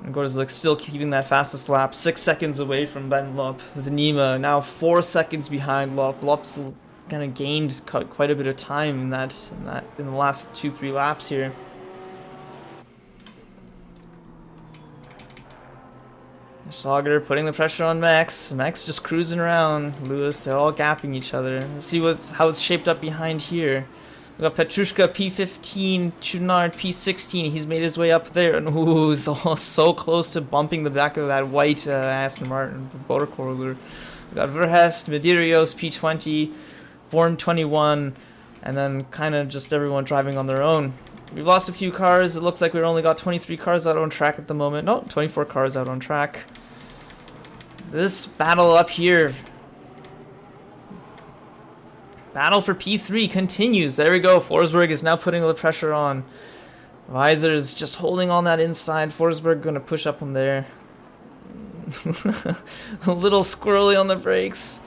And Gorzelik still keeping that fastest lap, 6 seconds away from Ben Lop. Venima now 4 seconds behind Lop. Lop's kind of gained quite a bit of time in the last 2-3 laps here. Schlager putting the pressure on Max. Max just cruising around. Lewis, they're all gapping each other. Let's see how it's shaped up behind here. We got Petrushka P15, Chunard P16. He's made his way up there, and ooh, he's so close to bumping the back of that white Aston Martin Motorcorler. We got Verhest, Medirios P20, Vorm 21, and then kind of just everyone driving on their own. We've lost a few cars. It looks like we've only got 23 cars out on track at the moment. No, 24 cars out on track. This battle up here. Battle for P3 continues. There we go. Forsberg is now putting the pressure on. Weiser is just holding on that inside. Forsberg gonna push up on there. A little squirrely on the brakes.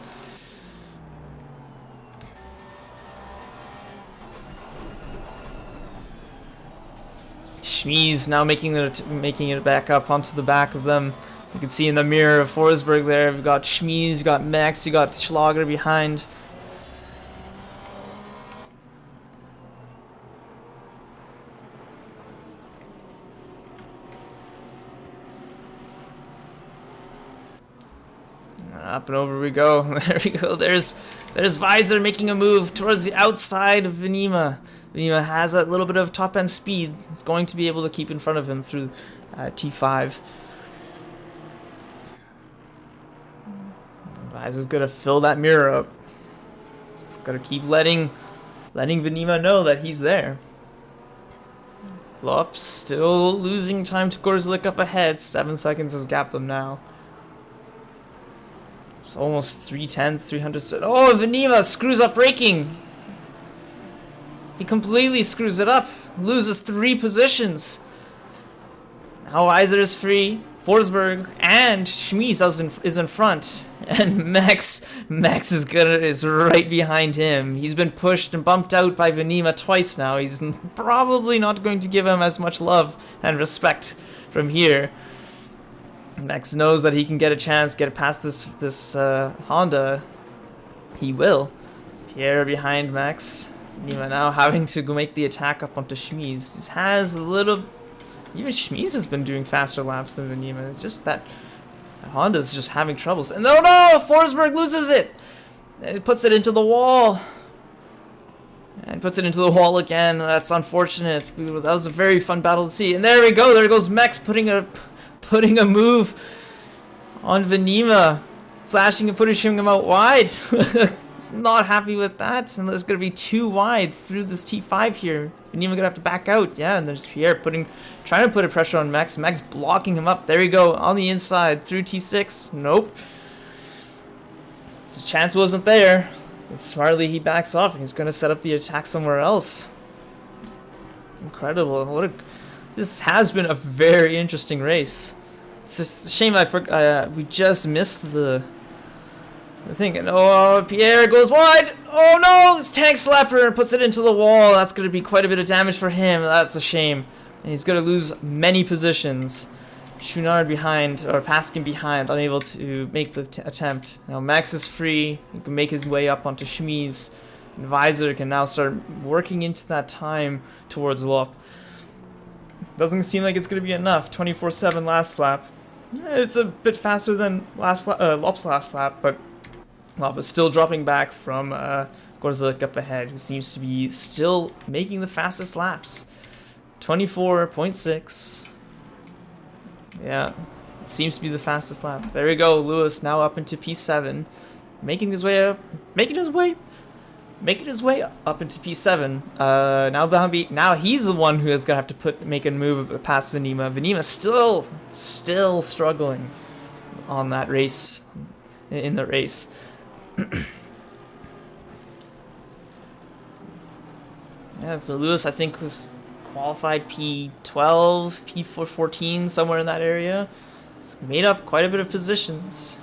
Schmies now making it back up onto the back of them. You can see in the mirror of Forsberg there, we've got Schmies, you got Max, you got Schlager behind. Up and over we go. There we go. There's Weiser making a move towards the outside of Venima. Venima has a little bit of top end speed. He's going to be able to keep in front of him through T5. Weiser's gonna fill that mirror up. He's gonna keep letting Venima know that he's there. Lop still losing time to Korslik up ahead. 7 seconds has gapped them now. It's almost 3/10, 300. Oh, Venima screws up braking. He completely screws it up. Loses 3 positions. Now Weiser is free. Forsberg and Schmies is in front. And Max is right behind him. He's been pushed and bumped out by Venima twice now. He's probably not going to give him as much love and respect from here. Max knows that he can get a chance, get past this Honda. He will. Pierre behind Max. Venima now having to go make the attack up onto Schmies. He has a little... Even Schmies has been doing faster laps than Venima. Just that Honda's just having troubles. And no! Forsberg loses it! And it puts it into the wall. And puts it into the wall again. That's unfortunate. That was a very fun battle to see. And there we go. There goes Max putting a move on Venima. Flashing and pushing him out wide. He's not happy with that. And there's going to be 2 wide through this T5 here. Venima going to have to back out. Yeah, and there's Pierre trying to put a pressure on Max. Max blocking him up. There we go. On the inside. Through T6. Nope. His chance wasn't there. And smartly he backs off. And he's going to set up the attack somewhere else. Incredible. This has been a very interesting race. It's just a shame we just missed the thing. And oh, Pierre goes wide. Oh no, it's tank slapper and puts it into the wall. That's going to be quite a bit of damage for him. That's a shame. And he's going to lose many positions. Chouinard behind, or Paskin behind, unable to make the attempt. Now Max is free. He can make his way up onto Schmies. And Weiser can now start working into that time towards Lop. Doesn't seem like it's going to be enough. 24/7 last lap. It's a bit faster than Lop's last lap, but Lop is still dropping back from Korslik up ahead, who seems to be still making the fastest laps. 24.6. Yeah, seems to be the fastest lap. There we go. Lewis now up into P7, making his way up, making his way up into P7. Now he's the one who is gonna have to make a move past Venima. Venima still struggling on that race, in the race. Yeah, so Lewis I think was qualified P12, P14, somewhere in that area. He's made up quite a bit of positions.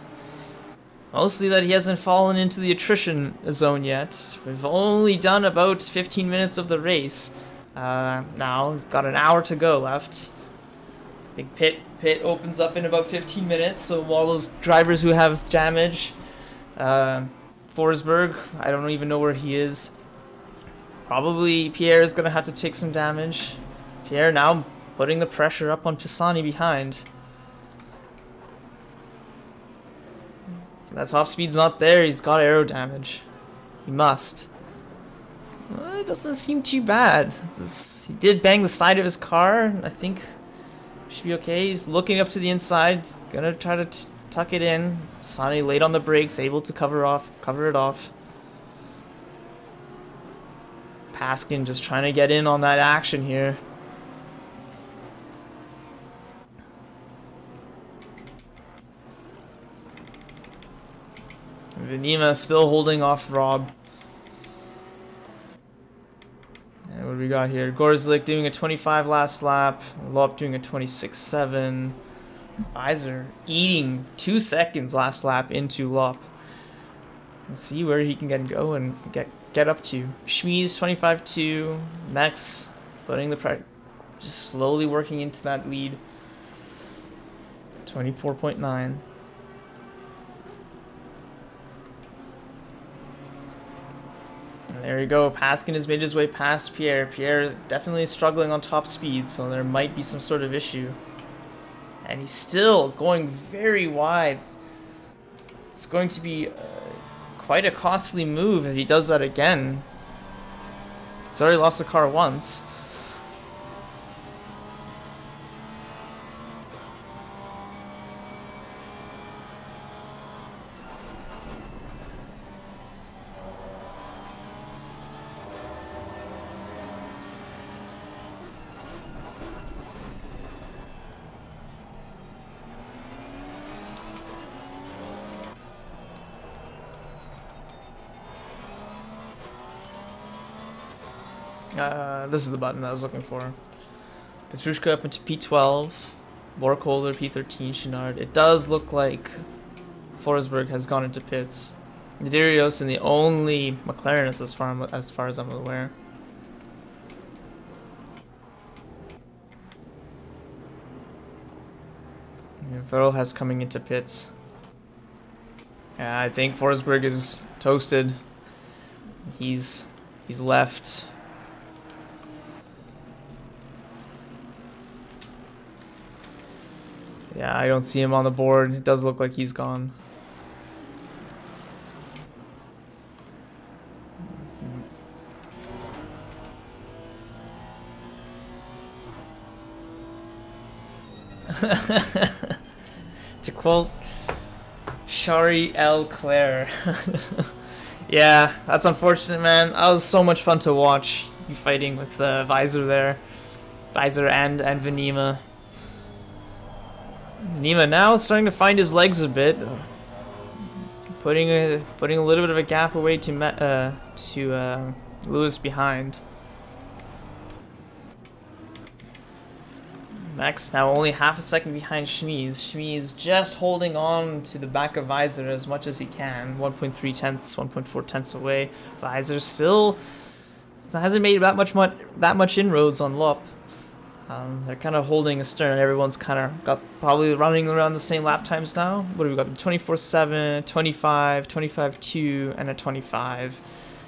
Mostly that he hasn't fallen into the attrition zone yet. We've only done about 15 minutes of the race. Now we've got an hour to go left. I think pit opens up in about 15 minutes. So all those drivers who have damage, Forsberg, I don't even know where he is. Probably Pierre is gonna have to take some damage. Pierre now putting the pressure up on Pisani behind. That top speed's not there. He's got aero damage. He must. Well, it doesn't seem too bad. He did bang the side of his car. I think should be okay. He's looking up to the inside. Gonna try to tuck it in. Pisani late on the brakes, able to cover it off. Paskin just trying to get in on that action here. Venima still holding off Rob. And do we got here? Gorzlik doing a 25 last lap. Lop doing a 26.7. Visor eating 2 seconds last lap into Lop. Let's see where he can go and get up to. Schmies 25.2. Max putting the pressure, just slowly working into that lead. 24.9. And there you go. Paskin has made his way past Pierre. Pierre is definitely struggling on top speed, so there might be some sort of issue. And he's still going very wide. It's going to be quite a costly move if he does that again. He's already lost the car once. This is the button that I was looking for. Petrushka up into P12. Borkholder P13. Chenard. It does look like Forsberg has gone into pits. Nadirios and the only McLaren is as far as I'm aware. And Vettel has coming into pits. Yeah, I think Forsberg is toasted. He's left. Yeah, I don't see him on the board. It does look like he's gone. To quote Shari L. Claire. Yeah, that's unfortunate, man. That was so much fun to watch. You fighting with Visor there. Visor and Venema. Nima now starting to find his legs a bit, putting a little bit of a gap away to Lewis behind. Max now only half a second behind Schmies. Schmies just holding on to the back of Visor as much as he can. 1.3 tenths, 1.4 tenths away. Visor still hasn't made that much inroads on Lop. They're kind of holding a stern. Everyone's kind of got probably running around the same lap times now. What do we got? 24.7, 25, 25.2, and a 25.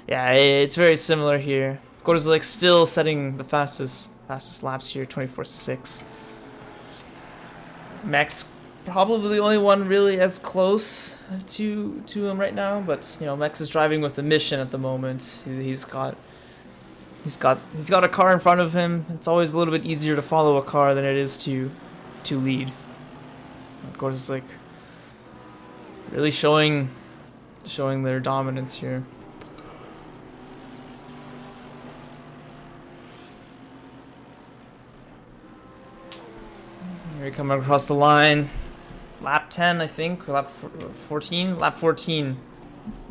Yeah, it's very similar here. Gorzlik still setting the fastest laps here, 24.6. Max probably the only one really as close to him right now, but you know, Max is driving with a mission at the moment. He's got a car in front of him. It's always a little bit easier to follow a car than it is to lead. Of course, like really showing their dominance here. Here we come across the line. Lap 10, I think, or lap 14. Lap 14.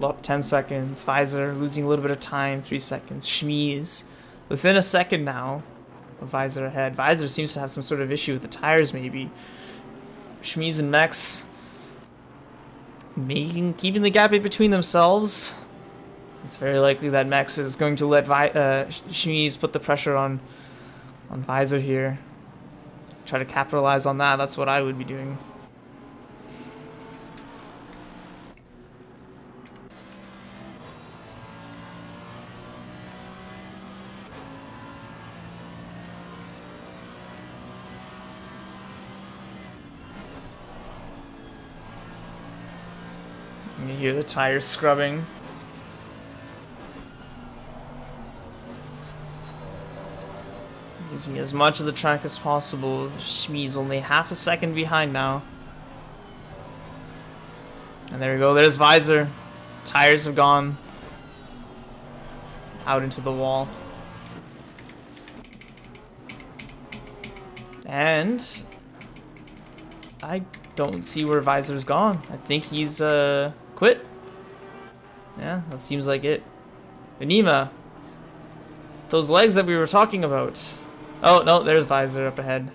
Up 10 seconds. Visor losing a little bit of time, 3 seconds. Schmies within a second now of Visor ahead. Visor seems to have some sort of issue with the tires, maybe. Schmies and Max keeping the gap in between themselves. It's very likely that Max is going to let Schmies put the pressure on Visor here. Try to capitalize on that. That's what I would be doing. You hear the tires scrubbing. Using as much of the track as possible. Schmies only half a second behind now. And there we go. There's Visor. Tires have gone out into the wall. And I don't see where Visor's gone. I think he's quit. Yeah, that seems like it. Venema those legs that we were talking about. Oh, no, there's Visor up ahead.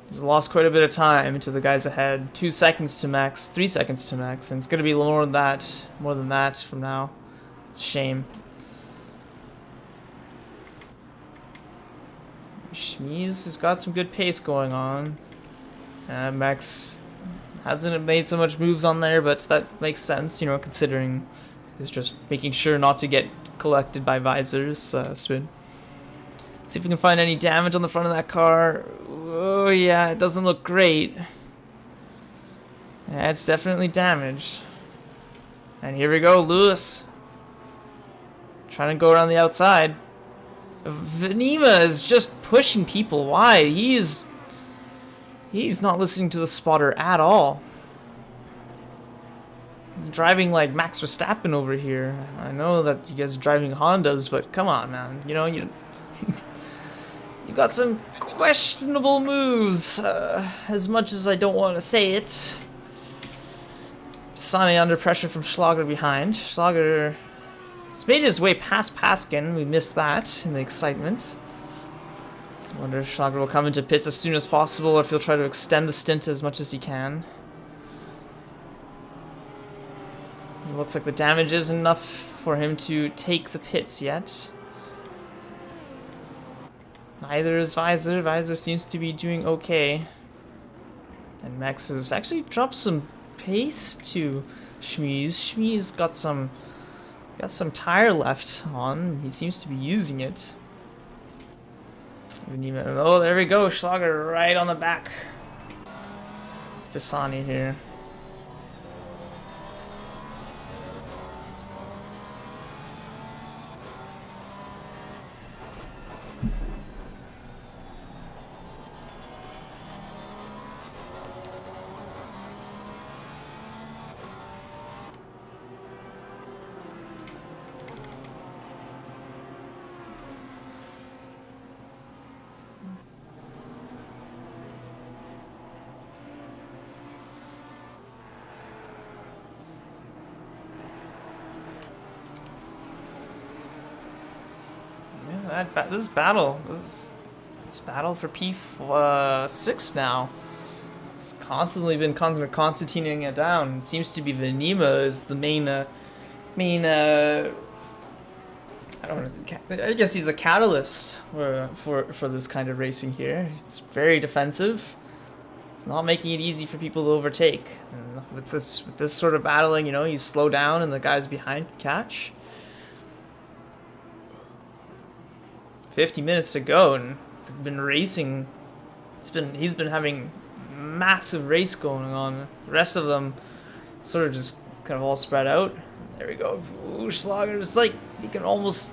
He's lost quite a bit of time to the guys ahead. 2 seconds to max, 3 seconds to max, and it's going to be more than that from now. It's a shame. Schmies has got some good pace going on. Max hasn't made so much moves on there, but that makes sense, you know, considering he's just making sure not to get collected by Visor's spin. See if we can find any damage on the front of that car. Oh yeah, it doesn't look great. Yeah, it's definitely damaged. And here we go, Lewis. Trying to go around the outside. Venema is just pushing people wide. He's not listening to the spotter at all. Driving like Max Verstappen over here. I know that you guys are driving Hondas, but come on, man. You know, you got some questionable moves. As much as I don't want to say it. Pisani under pressure from Schlager behind. Schlager has made his way past Paskin. We missed that in the excitement. I wonder if Schlager will come into pits as soon as possible, or if he'll try to extend the stint as much as he can. It looks like the damage isn't enough for him to take the pits yet. Neither is Visor. Visor seems to be doing okay. And Max has actually dropped some pace to Schmies. Schmies got some tire left on. He seems to be using it. Oh, there we go. Schlager right on the back. Pisani here. This battle for P6 now. It's constantly been constantining it down. It seems to be Venema is the main I guess he's the catalyst for this kind of racing here. He's very defensive. It's not making it easy for people to overtake. And with this sort of battling, you know, you slow down and the guys behind catch. 50 minutes to go, and they've been racing. He's been having massive race going on. The rest of them sort of just kind of all spread out. There we go. Ooh, Schlager is like you can almost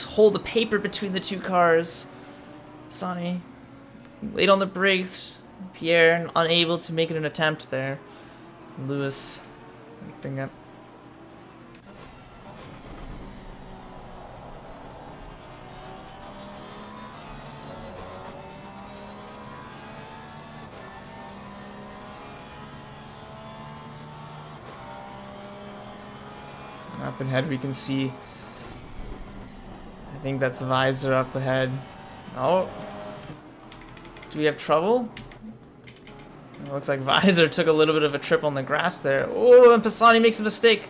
hold the paper between the two cars. Sonny late on the brakes. Pierre unable to make it an attempt there. Lewis bring up. Up ahead we can see, I think that's Visor up ahead. Oh, do we have trouble? It looks like Visor took a little bit of a trip on the grass there. Oh, and Pisani makes a mistake.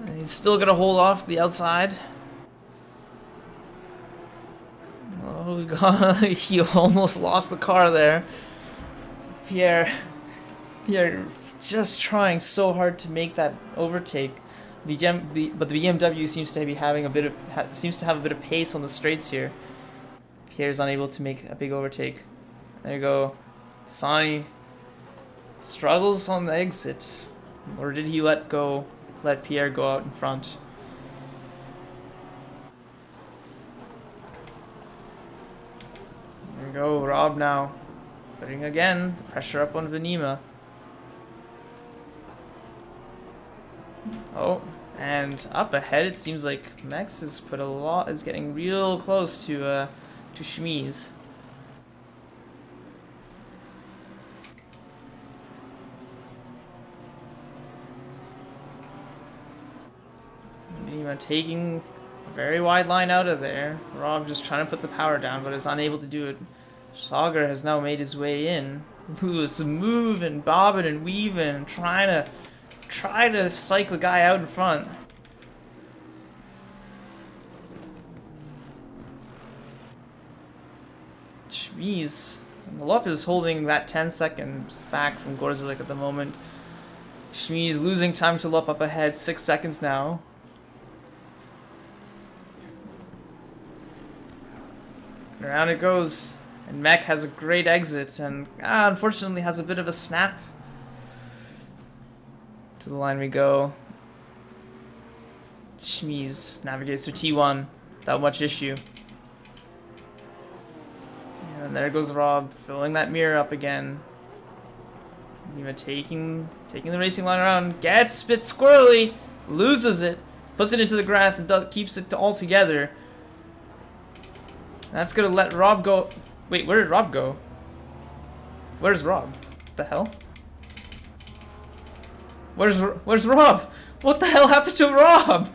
And he's still gonna hold off the outside. Oh, he almost lost the car there. Pierre just trying so hard to make that overtake. But the BMW seems to have a bit of pace on the straights here. Pierre's unable to make a big overtake. There you go. Sani struggles on the exit, or did he let Pierre go out in front? There you go, Rob now putting again the pressure up on Venema. Oh, and up ahead it seems like Max is getting real close to Schmies. Venima taking a very wide line out of there. Rob just trying to put the power down, but is unable to do it. Sagar has now made his way in. Lewis moving, bobbing and weaving, and try to psych the guy out in front. Jeez. Lup is holding that 10 seconds back from Gorzelik at the moment. Shmi's losing time to Lup up ahead, 6 seconds now. And around it goes. And Mech has a great exit and unfortunately has a bit of a snap. To the line we go. Shmi's navigates through T1 without much issue. And there goes Rob, filling that mirror up again. Even taking the racing line around, gets a bit squirrely, loses it, puts it into the grass, and keeps it all together. That's gonna let Rob go. Wait, where did Rob go? Where's Rob? What the hell? Where's Rob? What the hell happened to Rob?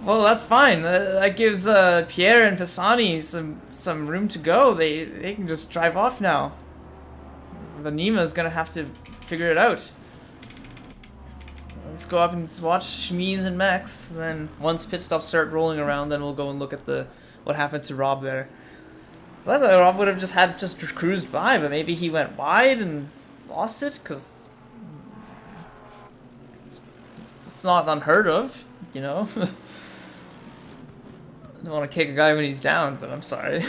Well, that's fine. That gives Pierre and Pisani some room to go. They can just drive off now. Vanima's gonna have to figure it out. Let's go up and watch Shmi's and Max. Then once pit stops start rolling around, then we'll go and look at what happened to Rob there. So I thought Rob would have just cruised by, but maybe he went wide and lost it, because it's not unheard of, you know. I don't want to kick a guy when he's down, but I'm sorry.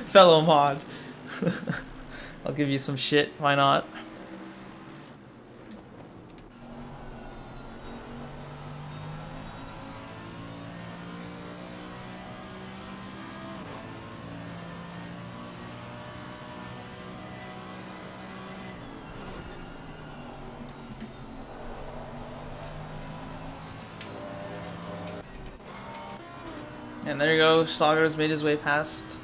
Fellow mod. I'll give you some shit, why not? And there you go, Schlager's made his way past.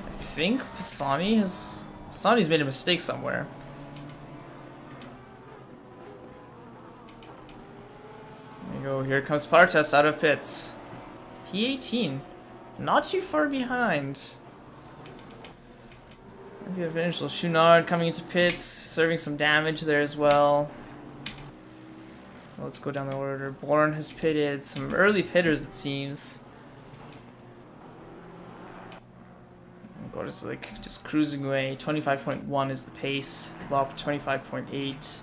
I think Pisani's made a mistake somewhere. There you go, here comes Partas out of pits. P18, not too far behind. Maybe eventual Chouinard coming into pits, serving some damage there as well. Let's go down the order. Bourne has pitted, some early pitters it seems. It's like just cruising away. 25.1 is the pace. Lop 25.8.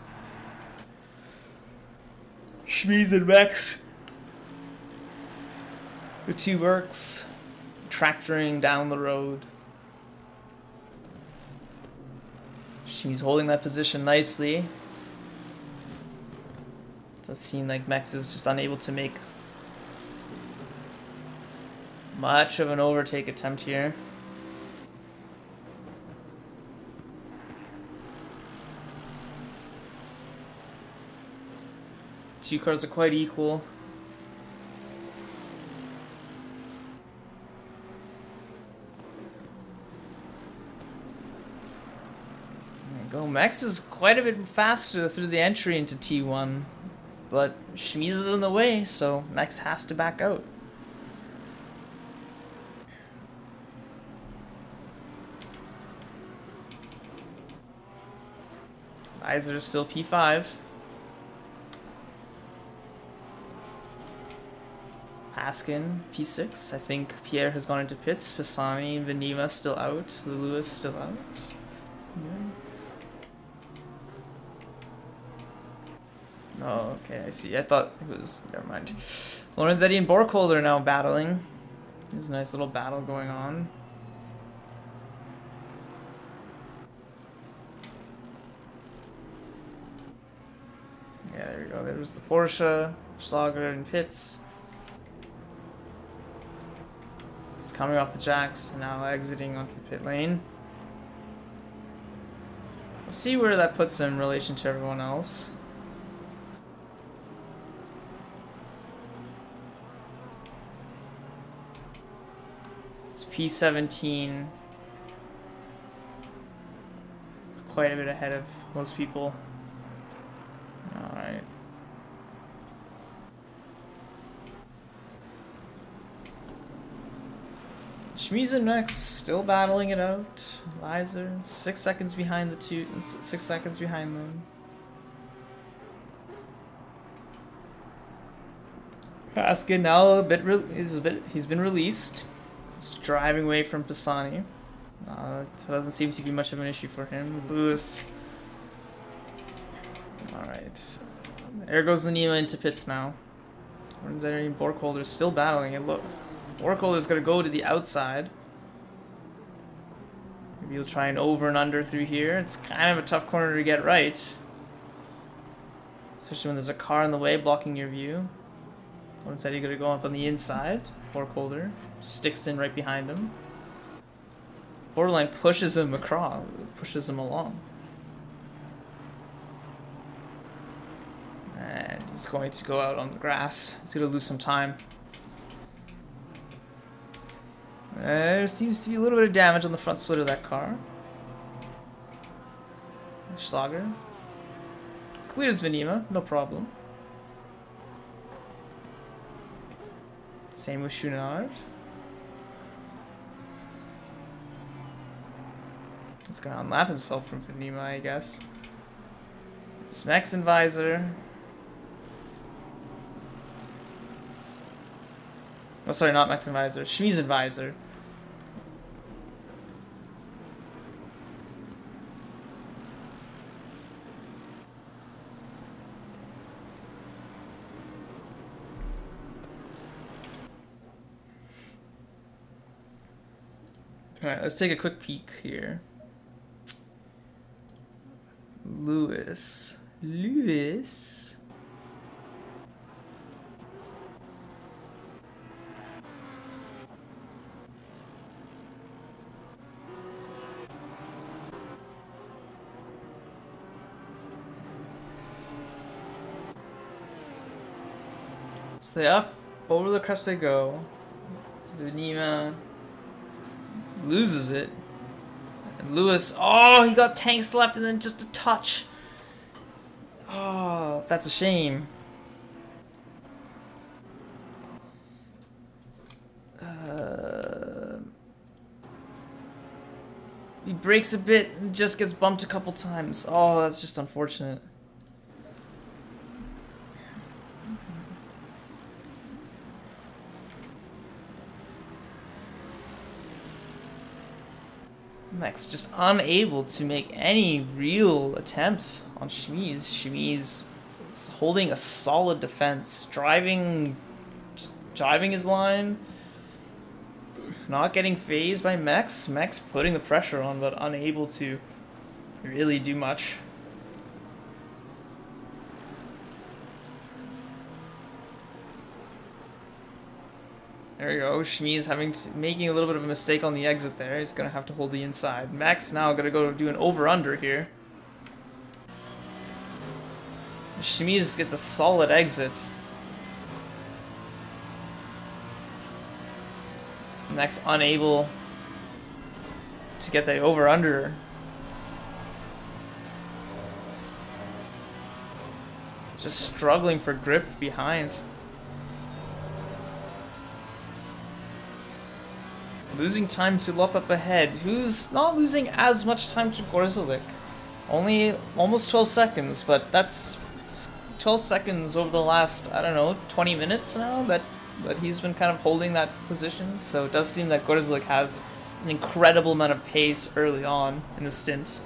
Shmi's and Max. The two works. Tractoring down the road. Shmi's holding that position nicely. It does seem like Max is just unable to make much of an overtake attempt here. Two cars are quite equal. There you go. Max is quite a bit faster through the entry into T1, but Shmiz is in the way, so Max has to back out. Iser is still P5. Paskin, P6. I think Pierre has gone into pits. Pisani and Venima still out. Lulu is still out. Yeah. Oh, okay, I see. I thought it was... Never mind. Lorenzetti and Borkhold are now battling. There's a nice little battle going on. Yeah, there we go. There's the Porsche. Schlager and pits. He's coming off the jacks and now exiting onto the pit lane. We'll see where that puts him in relation to everyone else. It's P17. It's quite a bit ahead of most people. Alright. Shmiz and Max still battling it out. Visor 6 seconds behind the 6 seconds behind them. Haskin now he's been released. He's driving away from Pisani. So it doesn't seem to be much of an issue for him. Lewis. Alright. There goes the Nima into pits now. Borkholder's still battling it. Look. Borkholder's gonna go to the outside. Maybe he'll try an over and under through here. It's kind of a tough corner to get right. Especially when there's a car in the way blocking your view. Instead, you're gonna go up on the inside. Borkholder sticks in right behind him. Borderline pushes him across, pushes him along. And he's going to go out on the grass. He's gonna lose some time. There seems to be a little bit of damage on the front split of that car. Schlager clears Venima, no problem. Same with Schunard. He's gonna unlap himself from Venima, I guess. There's Max and Visor. Oh, sorry, not Max and Visor. Shmiz and Visor. Alright, let's take a quick peek here. Lewis. Stay up, over the crest they go. Venima loses it. And Lewis, oh, he got tanks left and then just a touch. Oh, that's a shame. He breaks a bit and just gets bumped a couple times. Oh, that's just unfortunate. Max just unable to make any real attempts on Shmiz. Shmiz is holding a solid defense, driving his line, not getting phased by Max. Max putting the pressure on, but unable to really do much. There you go. Shmiz making a little bit of a mistake on the exit there. He's going to have to hold the inside. Max now going to go do an over-under here. Shmiz gets a solid exit. Max unable to get the over-under. Just struggling for grip behind. Losing time to Lop up ahead, who's not losing as much time to Gorzelik. Only almost 12 seconds, but that's 12 seconds over the last, I don't know, 20 minutes now that he's been kind of holding that position. So it does seem that Gorzelik has an incredible amount of pace early on in the stint.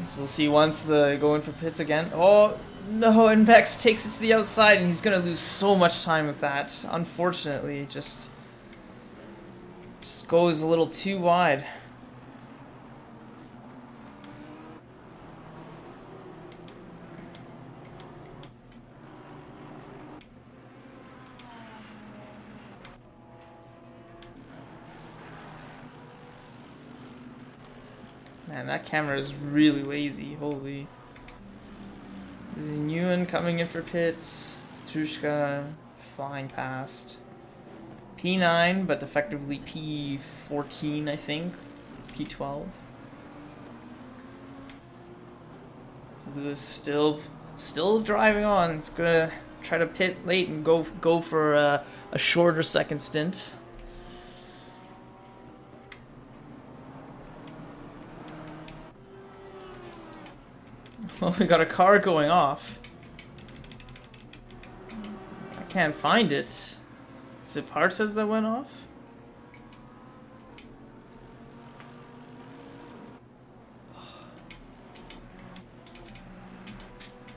So we'll see once they go in for pits again. Oh, no, and Bex takes it to the outside, and he's going to lose so much time with that. Unfortunately, just goes a little too wide. Man, that camera is really lazy. Holy. Nguyen coming in for pits. Petrushka flying past. P9, but effectively P14, I think. P12. Lewis still driving on. He's gonna try to pit late and go for a shorter second stint. Well, we got a car going off. I can't find it. Is it parts as that went off?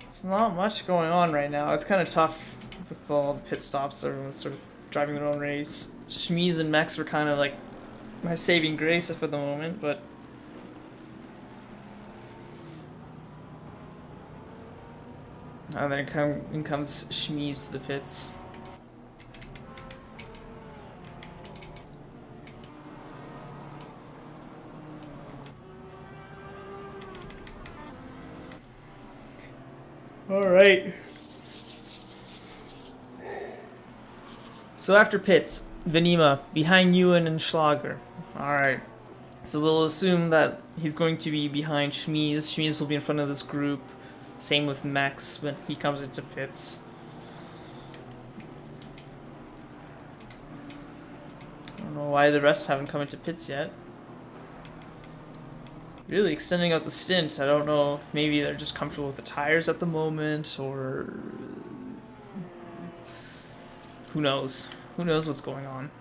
There's not much going on right now. It's kind of tough with all the pit stops. Everyone's sort of driving their own race. Schmies and Mex were kind of like my saving grace for the moment, but and then in comes Schmies to the pits. All right. So after pits, Venema behind Ewan and Schlager. All right. So we'll assume that he's going to be behind Schmies. Schmies will be in front of this group. Same with Max when he comes into pits. I don't know why the rest haven't come into pits yet. Really extending out the stint. I don't know if maybe they're just comfortable with the tires at the moment, or who knows? Who knows what's going on?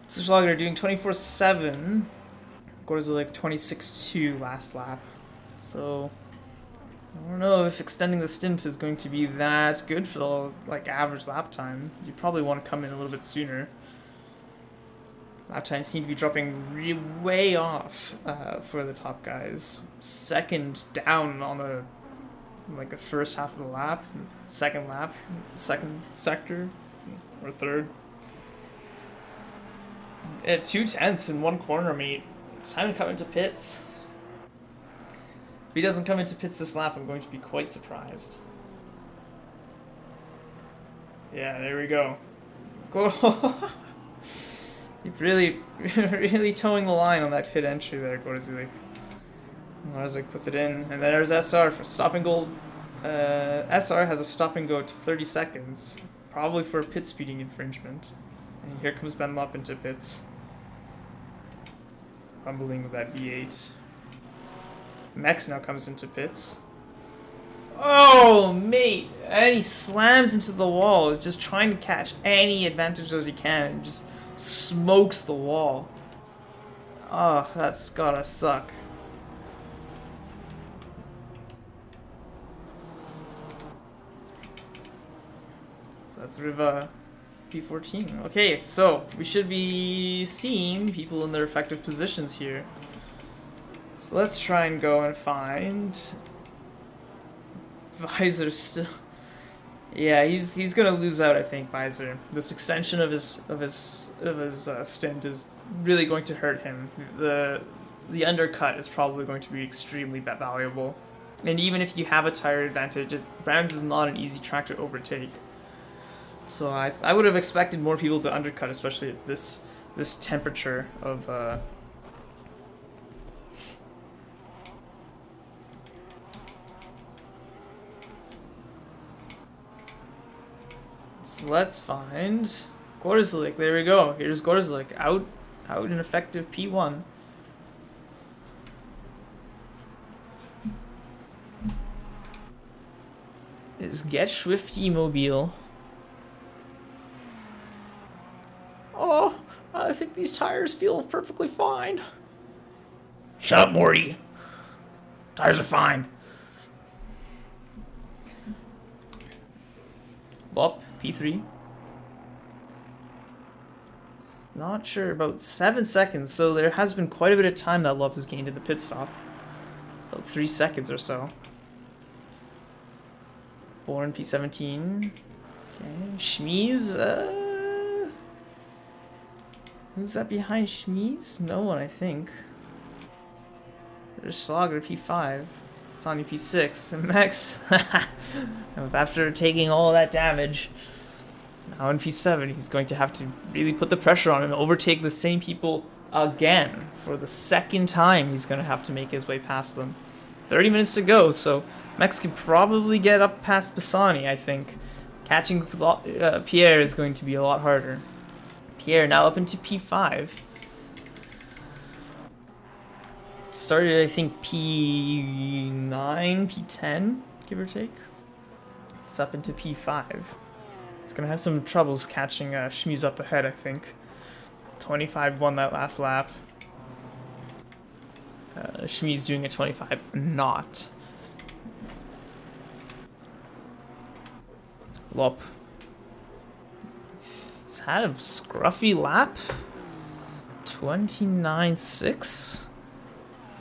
So Schlager doing 24/7. Goes to like 26.2 last lap. So I don't know if extending the stint is going to be that good for the like average lap time. You probably want to come in a little bit sooner. Lap times seem to be dropping way off for the top guys. Second down on the like the first half of the lap, second lap, second sector, or third. At 2/10 in one corner, mate. It's time to come into pits. If he doesn't come into pits this lap, I'm going to be quite surprised. Yeah, there we go. You're really towing the line on that pit entry there, Gorzik. Gorzik puts it in, and then there's SR for stop and go. SR has a stop and go to 30 seconds, probably for a pit speeding infringement. And here comes Ben Lupp into pits. Rumbling with that V8. Mex now comes into pits. Oh, mate! And he slams into the wall. He's just trying to catch any advantage that he can and just smokes the wall. Oh, that's gotta suck. So that's Riva P14. Okay, so we should be seeing people in their effective positions here. So let's try and go and find Visor still. Yeah, he's gonna lose out, I think, Visor. This extension of his stint is really going to hurt him. The undercut is probably going to be extremely valuable. And even if you have a tire advantage, Brands is not an easy track to overtake. So I would have expected more people to undercut, especially at this temperature of So let's find Gorzik. There we go. Here's Gorzik out in effective P1. Is Get Swifty Mobile. Oh, I think these tires feel perfectly fine. Shut up, Morty. Tires are fine. Bop, P3. Not sure, about 7 seconds. So there has been quite a bit of time that Lup has gained in the pit stop. About 3 seconds or so. Born P17. Okay, Schmies. Who's that behind Schmies? No one, I think. There's Schlager P5. Sonny P6. And Max. After taking all that damage. Now in P7, he's going to have to really put the pressure on and overtake the same people again. For the second time, he's going to have to make his way past them. 30 minutes to go, so Max can probably get up past Pisani, I think. Catching Pierre is going to be a lot harder. Pierre now up into P5. Started, I think, P9, P10, give or take. It's up into P5. He's going to have some troubles catching Schmies up ahead, I think. 25 won that last lap. Schmies doing a 25 not. Lup. It's had a scruffy lap. 29.6.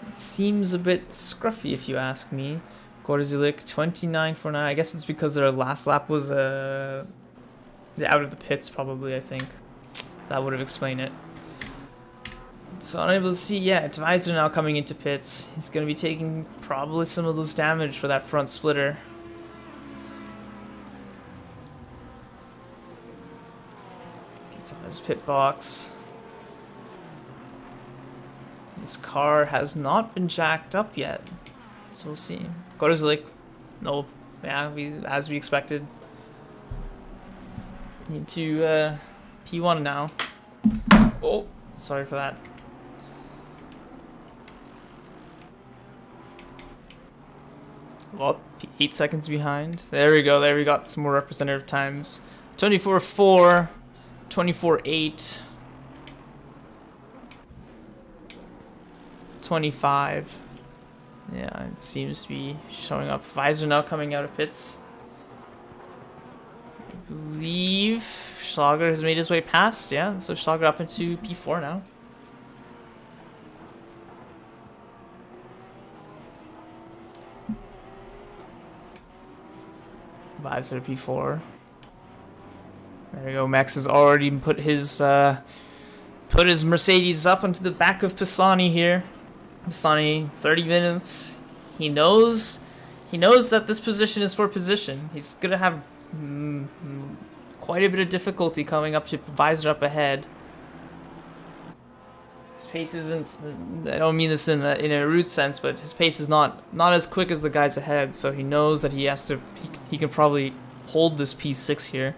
It seems a bit scruffy if you ask me. Gorzilik 29.49. I guess it's because their last lap was out of the pits probably, I think. That would have explained it. So unable to see yet. Visor now coming into pits. He's going to be taking probably some of those damage for that front splitter. Gets on his pit box. This car has not been jacked up yet. So we'll see. Gorzilik. No. Yeah, as we expected. Need to P1 now. Oh, sorry for that. Well, 8 seconds behind. There we go. There we got some more representative times. 24.4, 24.8, 25. Yeah, it seems to be showing up. Visor now coming out of pits. I believe Schlager has made his way past. Yeah, so Schlager up into P4 now. Visor P4. There we go. Max has already put his Mercedes up onto the back of Pisani here. Pisani, 30 minutes. He knows that this position is for position. He's gonna have quite a bit of difficulty coming up to Visor up ahead. His pace isn't. I don't mean this in a rude sense, but his pace is not as quick as the guys ahead. So he knows that he has to. He can probably hold this P6 here.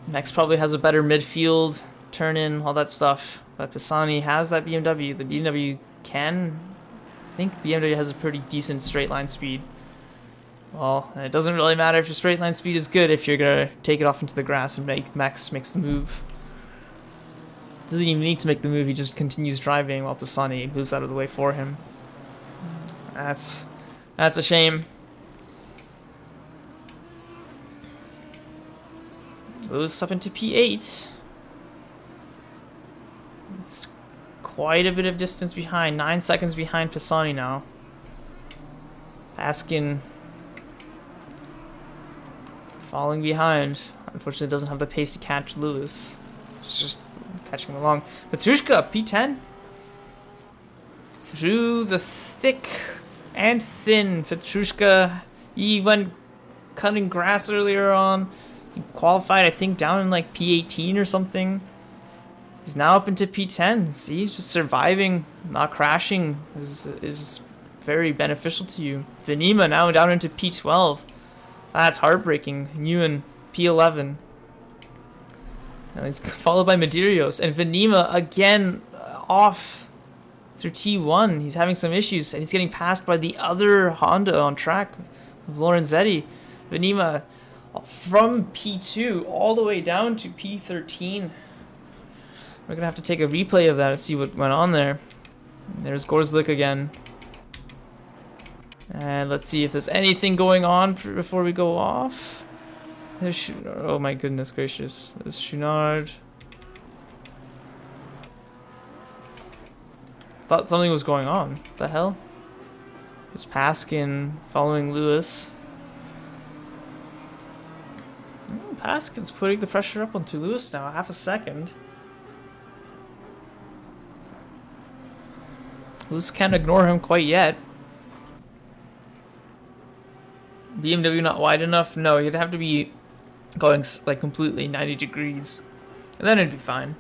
Next probably has a better midfield, turn in, all that stuff. But Pisani has that BMW. The BMW can. I think BMW has a pretty decent straight line speed. Well, it doesn't really matter if your straight line speed is good if you're gonna take it off into the grass and Max makes the move. Doesn't even need to make the move, he just continues driving while Pisani moves out of the way for him. That's a shame. Lewis up into P8. It's quite a bit of distance behind. 9 seconds behind Pisani now. Paskin falling behind. Unfortunately doesn't have the pace to catch Lewis. It's just catching him along. Petrushka, P10. Through the thick and thin. Petrushka, he went cutting grass earlier on. He qualified, I think, down in like P18 or something. He's now up into P10. See, he's just surviving, not crashing is very beneficial to you. Venima now down into P12. That's heartbreaking. Nguyen, P11. And he's followed by Medeiros. And Venima again off through T1. He's having some issues. And he's getting passed by the other Honda on track of Lorenzetti. Venima from P2 all the way down to P13. We're going to have to take a replay of that and see what went on there. There's Gorzilik again. And let's see if there's anything going on before we go off. Oh my goodness gracious. There's Chouinard. Thought something was going on. What the hell? Is Paskin following Lewis? Oh, Paskin's putting the pressure up onto Lewis now. Half a second. Lewis can't ignore him quite yet. BMW not wide enough? No, you'd have to be going like completely 90 degrees. And then it'd be fine.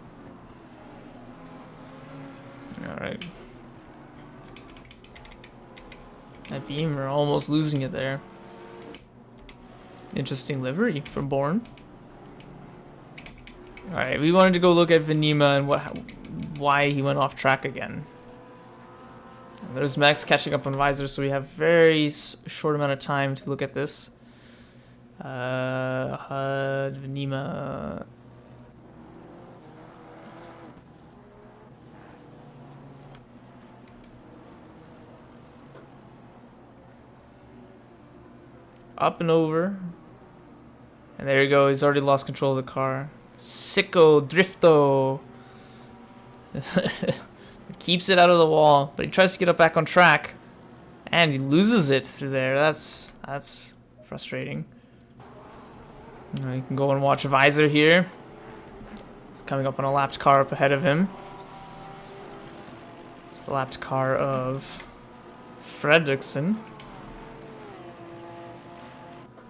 Alright. That Beamer almost losing it there. Interesting livery from Bourne. Alright, we wanted to go look at Venema and why he went off track again. And there's Max catching up on Visor, so we have very short amount of time to look at this. HUD, Venema. Up and over. And there you go, he's already lost control of the car. Sicko Drifto. Keeps it out of the wall, but he tries to get it back on track. And he loses it through there. That's frustrating. You can go and watch Visor here. He's coming up on a lapped car up ahead of him. It's the lapped car of Fredriksson.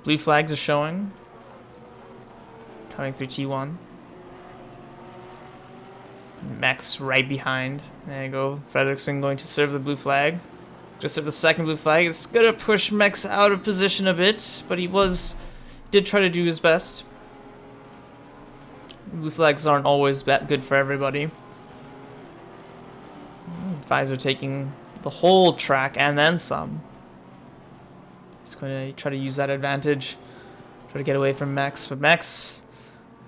Blue flags are showing. Coming through T1. Max right behind. There you go. Fredriksson going to serve the blue flag. Just serve the second blue flag. It's gonna push Max out of position a bit, but he did try to do his best. Blue flags aren't always that good for everybody. Visor taking the whole track and then some. He's going to try to use that advantage. Try to get away from Max, but Max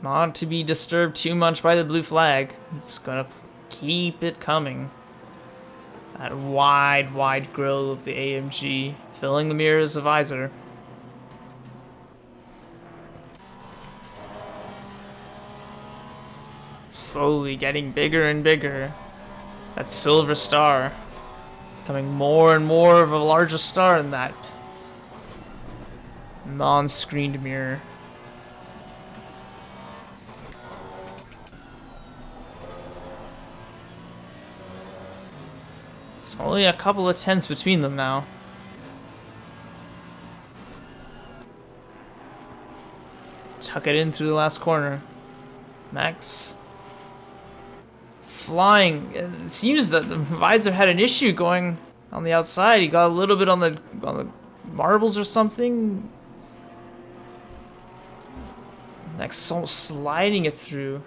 not to be disturbed too much by the blue flag. It's going to keep it coming. That wide grille of the AMG filling the mirrors of Visor. Slowly getting bigger and bigger. That silver star becoming more and more of a larger star than that non-screened mirror. It's only a couple of tenths between them now. Tuck it in through the last corner. Max flying. It seems that the Visor had an issue going on the outside. He got a little bit on the marbles or something. Max almost sliding it through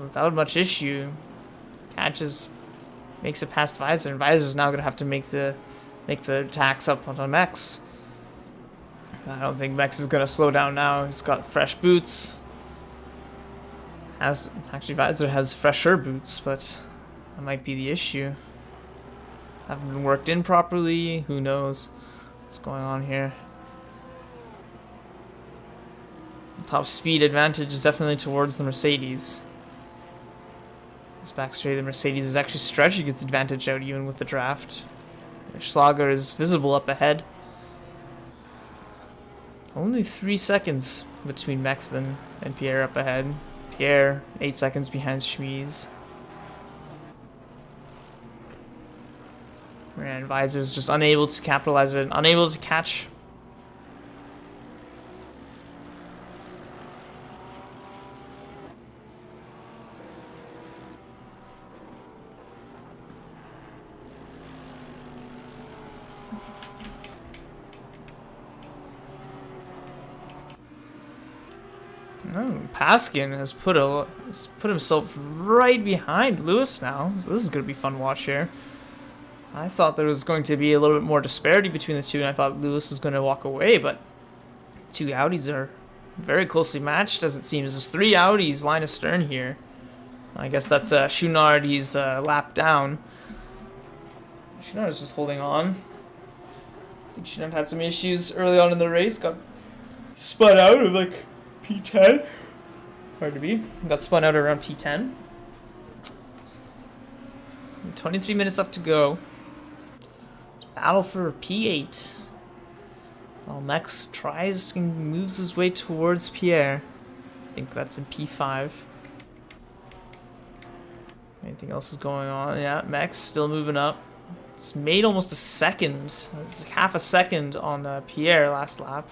without much issue. Catches, makes it past Visor, and Visor's now gonna have to make the attacks up on Max. I don't think Max is gonna slow down now. He's got fresh boots. Actually Visor has fresher boots, but that might be the issue. Haven't been worked in properly. Who knows what's going on here? Top speed advantage is definitely towards the Mercedes. This back straight, the Mercedes is actually stretching its advantage out even with the draft. Schlager is visible up ahead. Only 3 seconds between Max and Pierre up ahead. Pierre 8 seconds behind Schmies. And Visor is just unable to capitalize it, unable to catch. Oh, Paskin has put himself right behind Lewis now. So this is going to be fun to watch here. I thought there was going to be a little bit more disparity between the two, and I thought Lewis was going to walk away, but two Audis are very closely matched, as it seems. There's 3 Audis line astern here. I guess that's Chouinard. He's lapped down. Chouinard is just holding on. I think Chouinard had some issues early on in the race. Got spun out of like P10. Hard to be. Got spun out around P10. 23 minutes left to go. Battle for P8. While Max tries and moves his way towards Pierre. I think that's in P5. Anything else is going on? Yeah, Max still moving up. It's made almost a second. It's like half a second on Pierre last lap.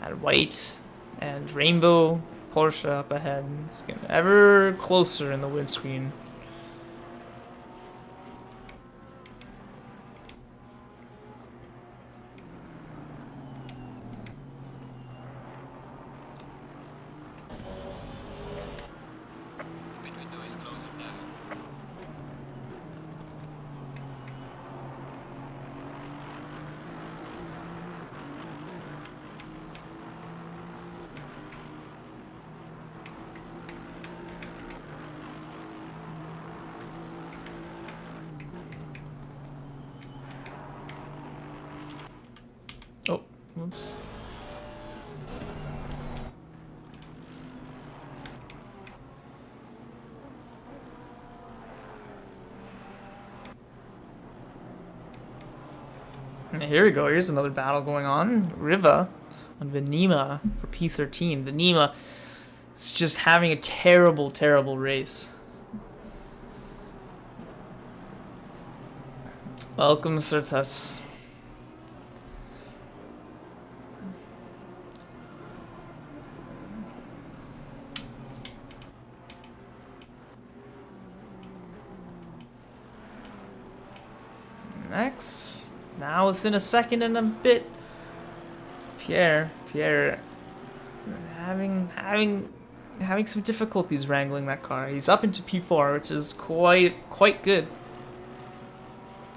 That white and rainbow Porsche up ahead. It's getting ever closer in the windscreen. The pit window is closing now. Oh, whoops. Here we go. Here's another battle going on. Riva on Venima for P13. Venima is just having a terrible, terrible race. Welcome, Certas. Max, now within a second and a bit. Pierre having some difficulties wrangling that car. He's up into P4, which is quite good.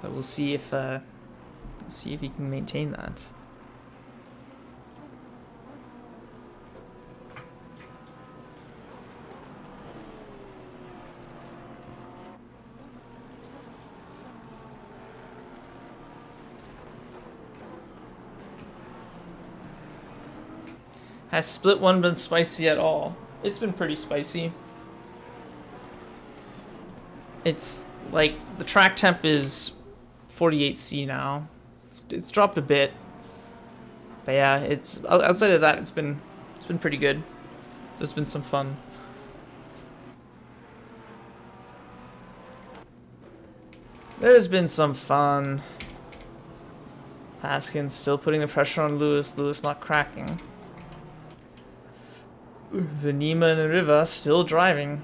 But we'll see if he can maintain that. Has split one been spicy at all? It's been pretty spicy. It's like the track temp is 48C now. It's dropped a bit, but yeah, it's outside of that, it's been pretty good. There's been some fun. There's been some fun. Paskin still putting the pressure on Lewis. Lewis not cracking. Venima and Riva still driving.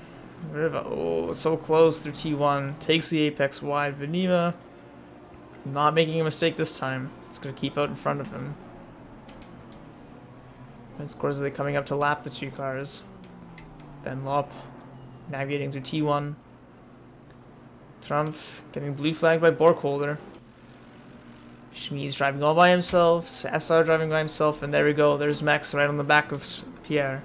Riva, oh, so close through T1. Takes the apex wide. Venima not making a mistake this time. It's going to keep out in front of him. And of course, they're coming up to lap the two cars. Ben Lop navigating through T1. Trumpf getting blue flagged by Borkholder. Schmee's driving all by himself. SR driving by himself. And there we go. There's Max right on the back of Pierre.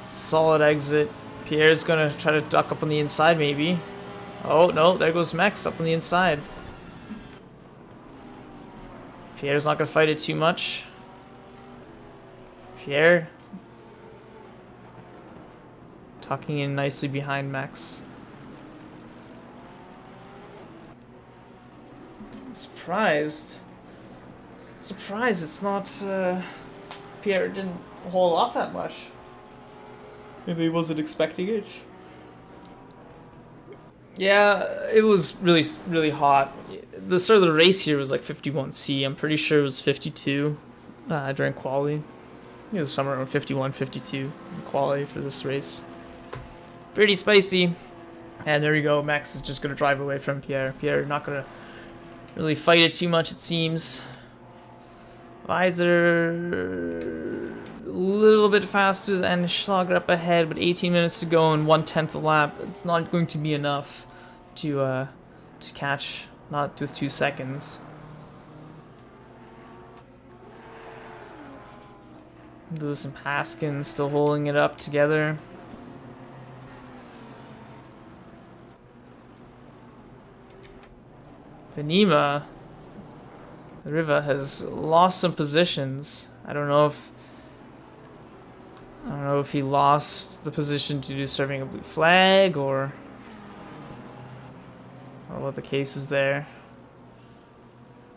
Solid exit. Pierre's gonna try to duck up on the inside, maybe. Oh, no, there goes Max up on the inside. Pierre's not gonna fight it too much. Pierre tucking in nicely behind Max. Surprised it's not, Pierre didn't hold off that much. Maybe he wasn't expecting it. Yeah, it was really, really hot. The start of the race here was like 51C. I'm pretty sure it was 52 during quali. It was somewhere around 51, 52 in quali for this race. Pretty spicy. And there you go. Max is just going to drive away from Pierre. Pierre not going to really fight it too much, it seems. Visor a little bit faster than Schlager up ahead, but 18 minutes to go and 1/10 a lap. It's not going to be enough to catch, not with 2 seconds. Lewis and Paskin still holding it up together. Venima, the Riva, has lost some positions. I don't know if he lost the position due to serving a blue flag or what the case is there.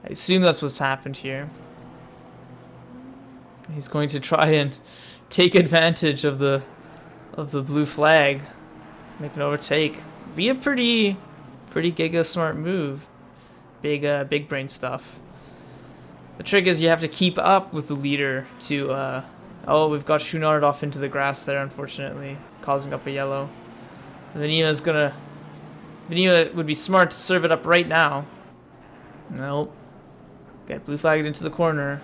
I assume that's what's happened here. He's going to try and take advantage of the blue flag, make an overtake. Be a pretty giga smart move. Big brain stuff. The trick is you have to keep up with the leader to oh, we've got Schunard off into the grass there, unfortunately, causing up a yellow. Venima would be smart to serve it up right now. Nope. Get blue flagged into the corner.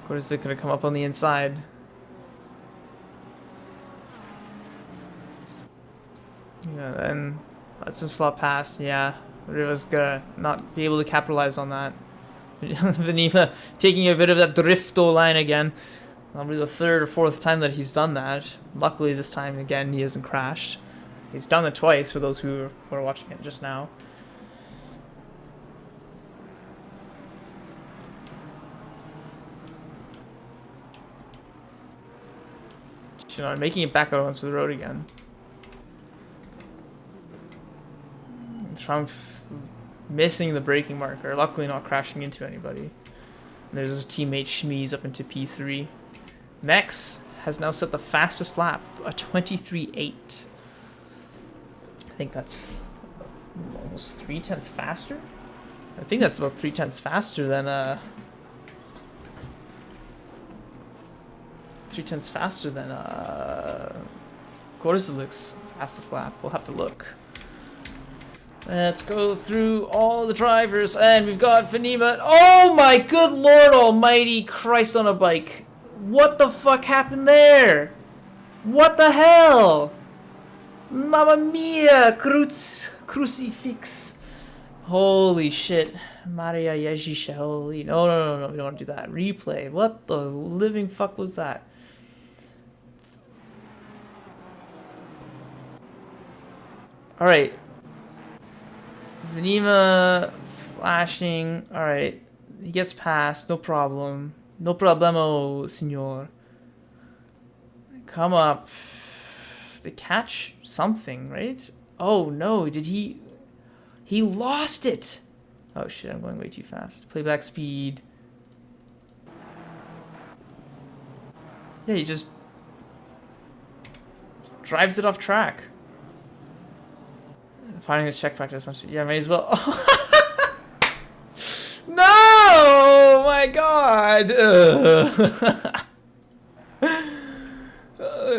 Of course, they're gonna come up on the inside. Yeah, then let him slot past. Yeah, Riva's gonna not be able to capitalize on that. Venima taking a bit of that drifto line again. Probably the third or fourth time that he's done that. Luckily, this time again he hasn't crashed. He's done it twice for those who are watching it just now. Schunard making it back out onto the road again. Trump missing the braking marker, luckily not crashing into anybody. And there's his teammate Schmees up into P3. Mex has now set the fastest lap, a 23.8. I think that's almost 3/10 faster. I think that's about 3/10 faster than 3/10 faster than Korzelik's fastest lap. We'll have to look. Let's go through all the drivers, and we've got Venima. Oh my good lord almighty Christ on a bike. What the fuck happened there? What the hell? Mamma mia, crucifix. Holy shit. Maria Yezhisha, holy. No, we don't want to do that. Replay. What the living fuck was that? Alright. Venima flashing. Alright. He gets past. No problem. No problemo, senor. Come up. They catch something, right? Oh no, did he... He lost it! Oh shit, I'm going way too fast. Playback speed. Yeah, he just... drives it off track. Finding the check practice. Yeah, may as well. No! My god!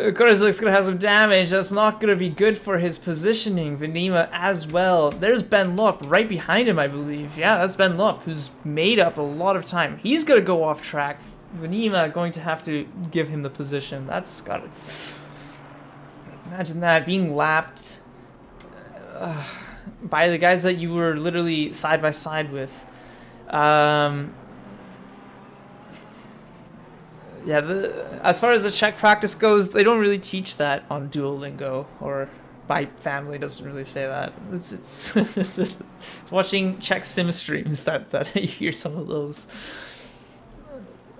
Korzelik's gonna have some damage. That's not gonna be good for his positioning. Venima as well. There's Ben Lopp right behind him, I believe. Yeah, that's Ben Lopp, who's made up a lot of time. He's gonna go off track. Venima going to have to give him the position. That's gotta... Imagine that, being lapped by the guys that you were literally side by side with. Yeah, as far as the Czech practice goes, they don't really teach that on Duolingo, or my family doesn't really say that. It's watching Czech sim streams that you hear some of those.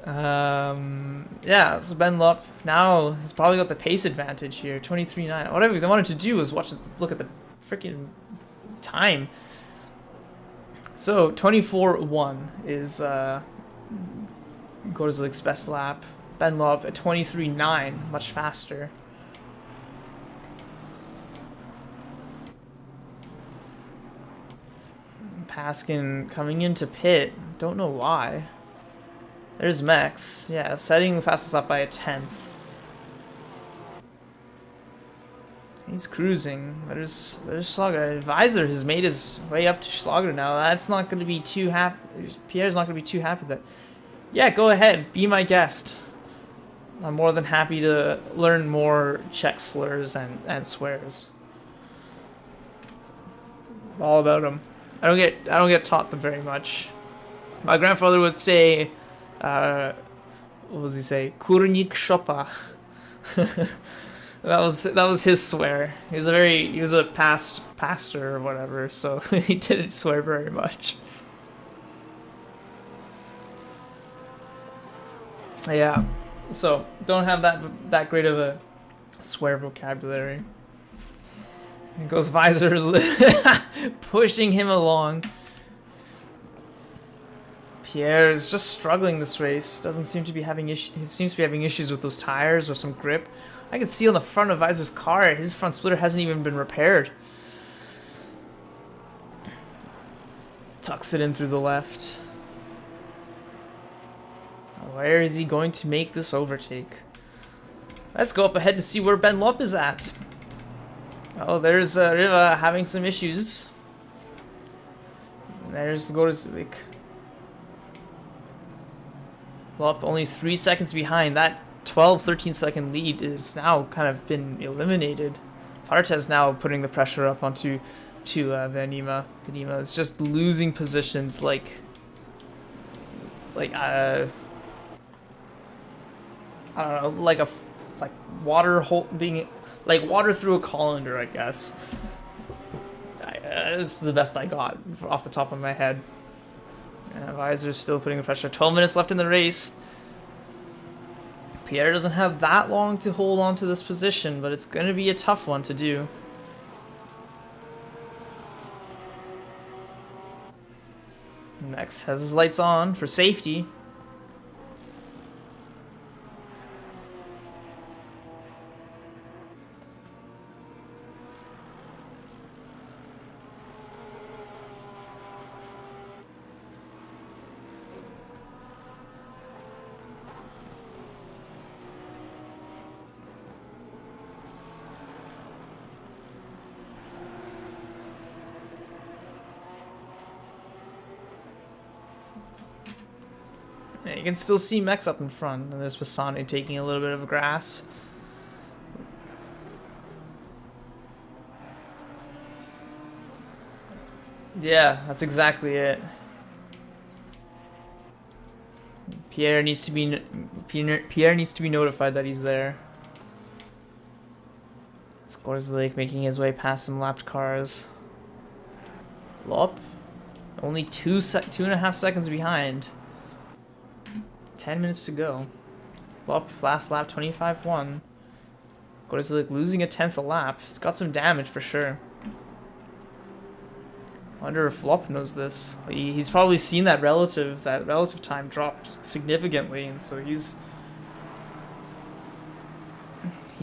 Yeah, so Ben Lopp now he's probably got the pace advantage here, 23.9. What I wanted to do was look at the freaking time. So 24.1 is Korzelik's best lap. Ben Lopp at 23.9, much faster. Paskin coming into pit, don't know why. There's Mex, yeah, setting the fastest lap by a 10th. He's cruising. There's Schlager. Advisor has made his way up to Schlager now. That's not going to be too happy. Pierre's not going to be too happy that. Yeah, go ahead. Be my guest. I'm more than happy to learn more Czech slurs and swears. All about them. I don't get taught them very much. My grandfather would say, what does he say? Kurník šopa. That was his swear. He was a pastor or whatever, so he didn't swear very much. Yeah, so don't have that great of a swear vocabulary. Here goes Visor pushing him along. Pierre is just struggling this race. Doesn't seem to be having issues. He seems to be having issues with those tires or some grip. I can see on the front of Visor's car, his front splitter hasn't even been repaired. Tucks it in through the left. Where is he going to make this overtake? Let's go up ahead to see where Ben Lop is at. Oh, there's Riva having some issues. There's Gorzlik. Lop only 3 seconds behind. That 13 second lead is now kind of been eliminated. Partez now putting the pressure up onto Vanima. Vanima is just losing positions like I don't know, like water being like water through a colander, I guess. This is the best I got off the top of my head. Visor's still putting the pressure. 12 minutes left in the race. Pierre doesn't have that long to hold on to this position, but it's going to be a tough one to do. Max has his lights on for safety. Yeah, you can still see Mex up in front, and there's Basane taking a little bit of grass. Yeah, that's exactly it. Pierre needs to be notified that he's there. Skorzlik making his way past some lapped cars. Lop only 2.5 seconds behind. 10 minutes to go. Lop last lap 25-1. Skorzlik losing a 10th a lap. He's got some damage for sure. Wonder if Lop knows this. He's probably seen that relative time drop significantly, and so he's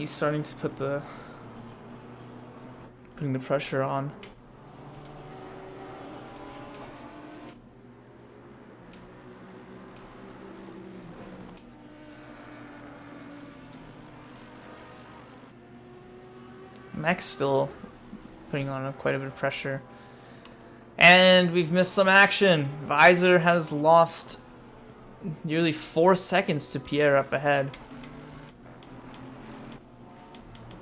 starting to putting the pressure on. Max still putting on quite a bit of pressure. And we've missed some action. Visor has lost nearly 4 seconds to Pierre up ahead.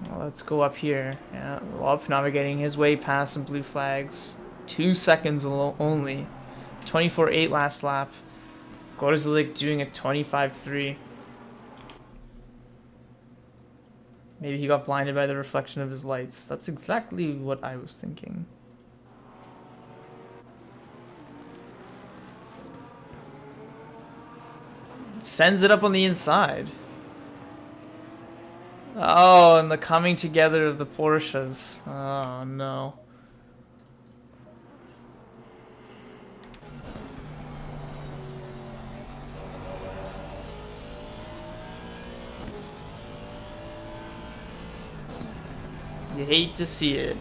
Well, let's go up here. Yeah, Lop navigating his way past some blue flags. 2 seconds only. 24.8 last lap. Skorzlik doing a 25.3. Maybe he got blinded by the reflection of his lights. That's exactly what I was thinking. Sends it up on the inside. Oh, and the coming together of the Porsches. Oh, no. You hate to see it.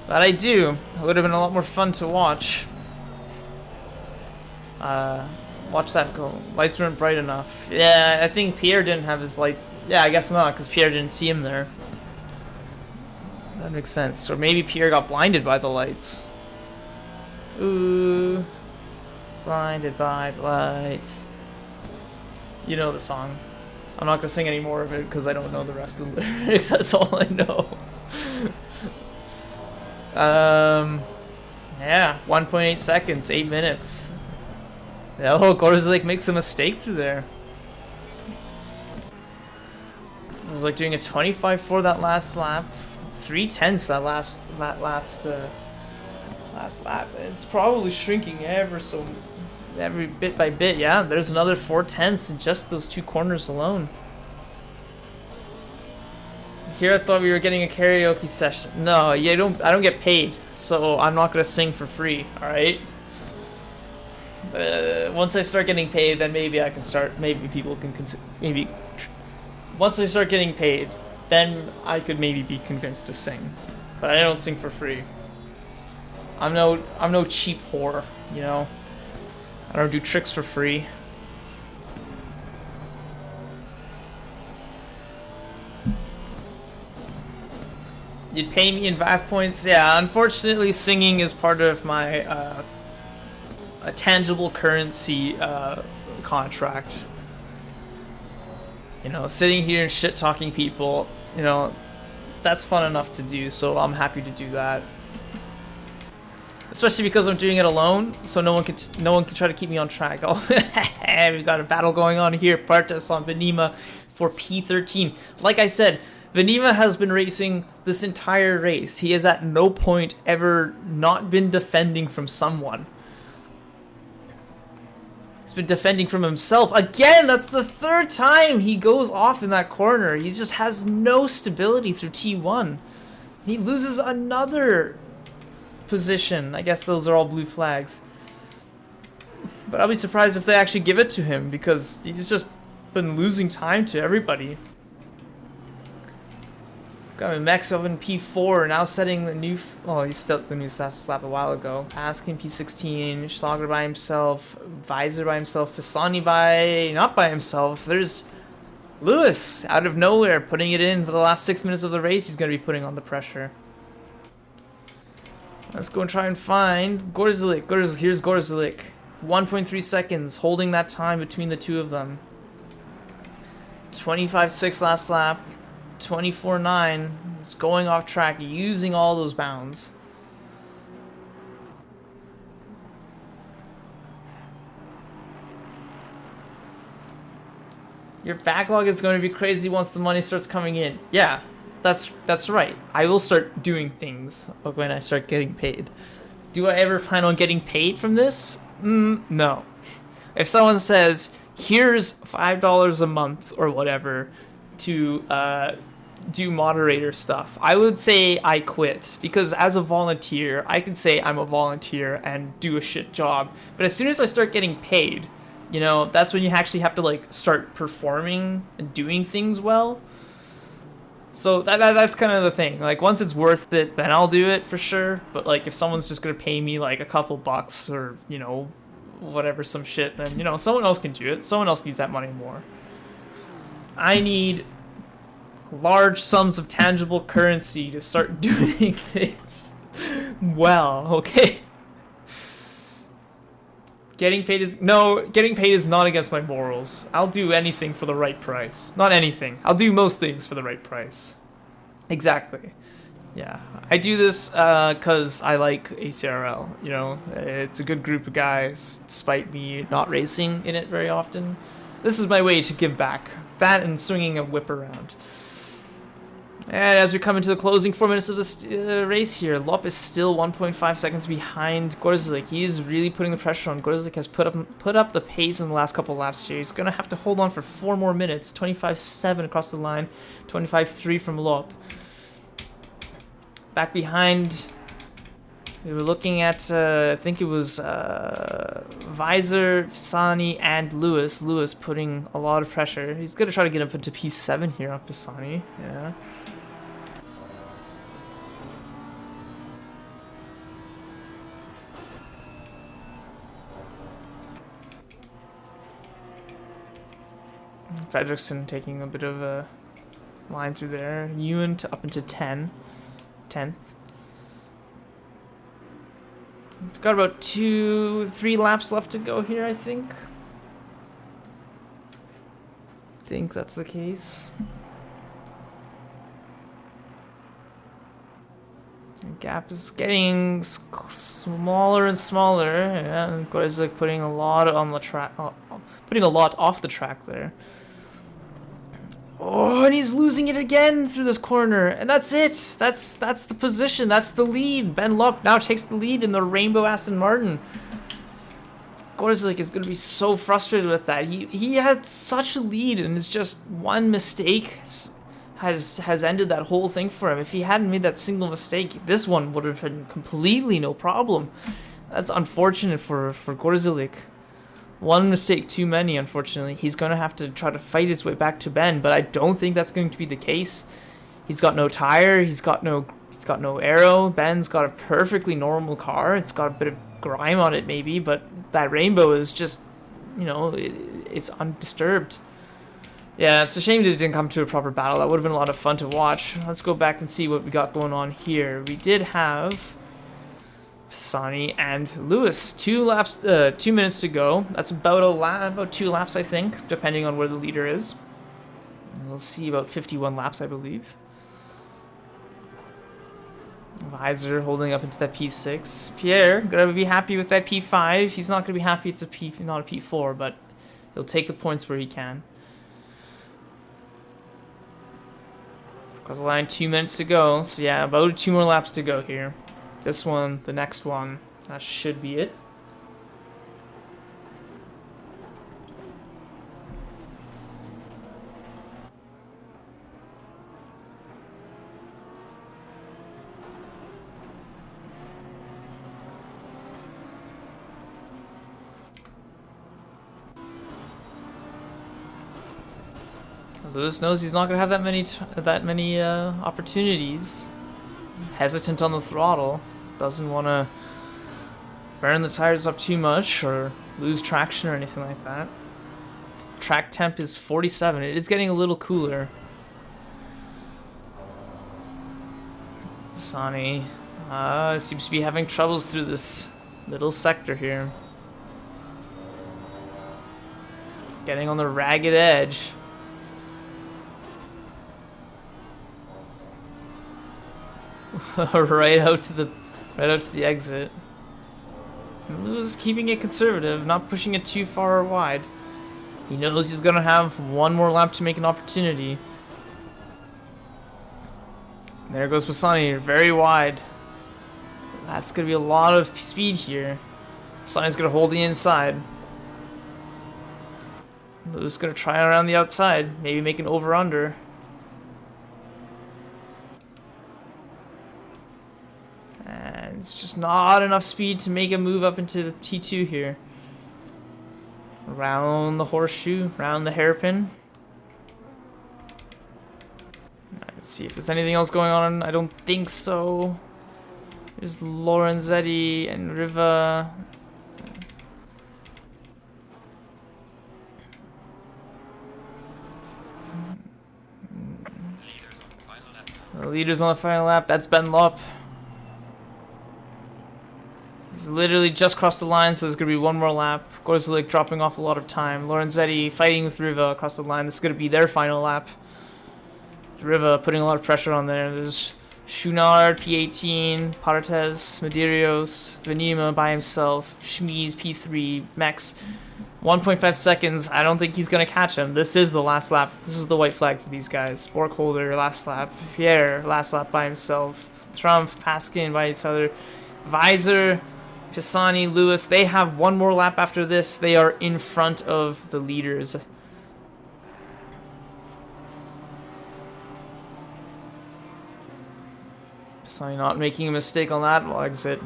But I do. It would have been a lot more fun to watch. Watch that go. Lights weren't bright enough. Yeah, I think Pierre didn't have his lights. Yeah, I guess not, because Pierre didn't see him there. That makes sense. Or maybe Pierre got blinded by the lights. Ooh. Blinded by the lights. You know the song. I'm not going to sing any more of it because I don't know the rest of the lyrics. That's all I know. Yeah, 1.8 seconds, 8 minutes. Oh, Skorzlik makes a mistake through there. was like doing a 25.4 that last lap, 3/10 that last lap. It's probably shrinking every bit by bit. Yeah, there's another 4/10 in just those 2 corners alone. Here I thought we were getting a karaoke session. No, I don't get paid, so I'm not gonna sing for free. All right. Once I start getting paid, then maybe I can start. Maybe people can maybe. Once I start getting paid, then I could maybe be convinced to sing. But I don't sing for free. I'm no cheap whore, you know. I don't do tricks for free. You'd pay me in VAF points? Yeah, unfortunately singing is part of my a tangible currency contract. You know, sitting here and shit talking people, you know, that's fun enough to do, so I'm happy to do that. Especially because I'm doing it alone, so no one can try to keep me on track. Oh, we've got a battle going on here. Partos on Venima for P13. Like I said, Venima has been racing this entire race. He has at no point ever not been defending from someone. He's been defending from himself. Again, that's the 3rd time he goes off in that corner. He just has no stability through T1. He loses another position. I guess those are all blue flags. But I'll be surprised if they actually give it to him, because he's just been losing time to everybody. He's got a Mex up in P4, now setting the new... Oh, he set the new fastest lap a while ago. Askin P16, Schlager by himself, Visor by himself, Pisani not by himself. There's Lewis out of nowhere putting it in for the last 6 minutes of the race. He's going to be putting on the pressure. Let's go and try and find Gorzelik. Here's Gorzelik. 1.3 seconds, holding that time between the two of them. 25.6 last lap. 24.9. It's going off track, using all those bounds. Your backlog is going to be crazy once the money starts coming in. Yeah. That's right. I will start doing things when I start getting paid. Do I ever plan on getting paid from this? No. If someone says, here's $5 a month or whatever to do moderator stuff, I would say I quit. Because as a volunteer, I can say I'm a volunteer and do a shit job. But as soon as I start getting paid, you know, that's when you actually have to like start performing and doing things well. So that's kind of the thing. Like, once it's worth it, then I'll do it for sure. But like, if someone's just gonna pay me like a couple bucks or, you know, whatever, some shit, then, you know, someone else can do it. Someone else needs that money more. I need large sums of tangible currency to start doing this well, okay? Getting paid is not against my morals. I'll do anything for the right price. Not anything. I'll do most things for the right price. Exactly. Yeah. I do this because I like ACRL. You know, it's a good group of guys, despite me not racing in it very often. This is my way to give back. That and swinging a whip around. And as we come into the closing 4 minutes of this race here, Lop is still 1.5 seconds behind Gorzelik. He's really putting the pressure on. Gorzelik has put up the pace in the last couple laps here. He's going to have to hold on for 4 more minutes. 25.7 across the line, 25.3 from Lop. Back behind, we were looking at, I think it was Visor, Pisani, and Lewis. Lewis putting a lot of pressure. He's going to try to get up into P7 here on Pisani. Yeah. Fredrickson taking a bit of a line through there. Ewan up into 10th. We've got about 2-3 laps left to go here, I think. That's the case. The gap is getting smaller and smaller. Yeah, and Gorzelik putting a lot on the track, putting a lot off the track there. Oh, and he's losing it again through this corner. And that's it. That's the position. That's the lead. Ben Lupp now takes the lead in the Rainbow Aston Martin. Gorzik is going to be so frustrated with that. He had such a lead, and it's just one mistake has ended that whole thing for him. If he hadn't made that single mistake, this one would have been completely no problem. That's unfortunate for Gorzik. One mistake too many, unfortunately. He's going to have to try to fight his way back to Ben, but I don't think that's going to be the case. He's got no tire, he's got no aero. Ben's got a perfectly normal car. It's got a bit of grime on it maybe, but that rainbow is just, you know, it's undisturbed. Yeah, it's a shame that it didn't come to a proper battle. That would have been a lot of fun to watch. Let's go back and see what we got going on here. We did have Pisani and Lewis. 2 minutes to go. That's about 2 laps, I think, depending on where the leader is. We'll see about 51 laps, I believe. Visor holding up into that P6. Pierre gonna be happy with that P5. He's not gonna be happy it's not a P4, but he'll take the points where he can. Across the line, 2 minutes to go. So yeah, about 2 more laps to go here. This one, the next one, that should be it. Lewis knows he's not gonna have that many opportunities. Hesitant on the throttle, doesn't want to burn the tires up too much or lose traction or anything like that. Track temp is 47. It is getting a little cooler. Sani seems to be having troubles through this little sector here. Getting on the ragged edge. right out to the exit. And Lewis keeping it conservative, not pushing it too far or wide. He knows he's gonna have one more lap to make an opportunity. There goes Pisani, very wide. That's gonna be a lot of speed here. Pisani's gonna hold the inside. Lewis gonna try around the outside, maybe make an over-under. And it's just not enough speed to make a move up into the T2 here. Around the horseshoe, around the hairpin. Let's see if there's anything else going on. I don't think so. There's Lorenzetti and Riva. The leader's on the final lap. That's Ben Lupp. He's literally just crossed the line, so there's going to be one more lap. Gorzik dropping off a lot of time. Lorenzetti fighting with Riva across the line. This is going to be their final lap. Riva putting a lot of pressure on there. There's Chouinard, P18, Parates, Medeiros, Venima by himself, Schmies, P3, Max, 1.5 seconds. I don't think he's going to catch him. This is the last lap. This is the white flag for these guys. Borkholder, last lap. Pierre, last lap by himself. Trumpf, Paskin by each other. Visor, Pisani, Lewis, they have one more lap after this. They are in front of the leaders. Pisani not making a mistake on that exit.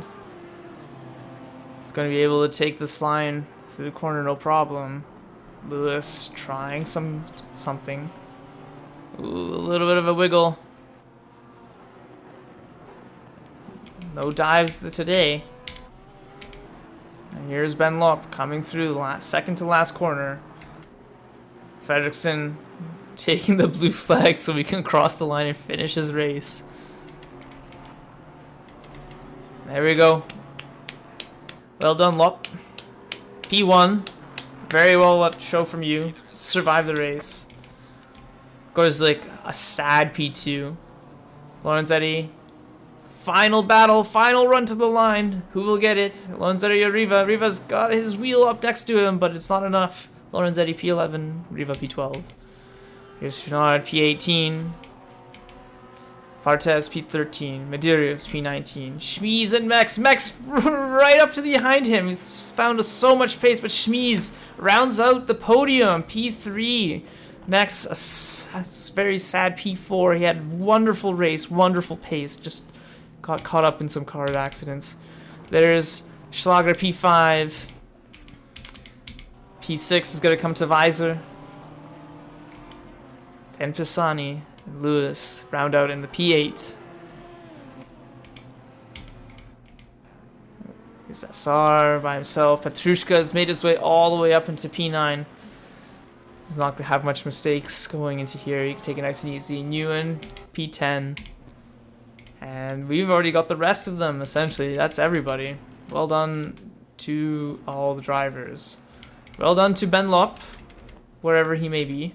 He's going to be able to take this line through the corner, no problem. Lewis trying something. Ooh, a little bit of a wiggle. No dives today. And here's Ben Lupp coming through the second to last corner. Fredrickson taking the blue flag so we can cross the line and finish his race. There we go. Well done, Lupp. P1. Very well show from you. Survive the race. Gorzik, a sad P2. Lorenzetti. Final battle, final run to the line. Who will get it? Lorenzetti or Riva? Riva's got his wheel up next to him, but it's not enough. Lorenzetti P11, Riva P12. Here's Chenard, P18. Partez, P13. Medeiros, P19. Schmies and Mex. Mex right up to behind him. He's found so much pace, but Schmies rounds out the podium. P3. Mex, a very sad P4. He had wonderful race, wonderful pace. Just got caught up in some car accidents. There's Schlager, P5. P6 is going to come to Visor. Then Pisani and Lewis round out in the P8. Here's SR by himself. Petrushka has made his way all the way up into P9. He's not going to have much mistakes going into here. You can take it nice and easy. Nguyen, P10. And we've already got the rest of them, essentially. That's everybody. Well done to all the drivers. Well done to Ben Lop, wherever he may be.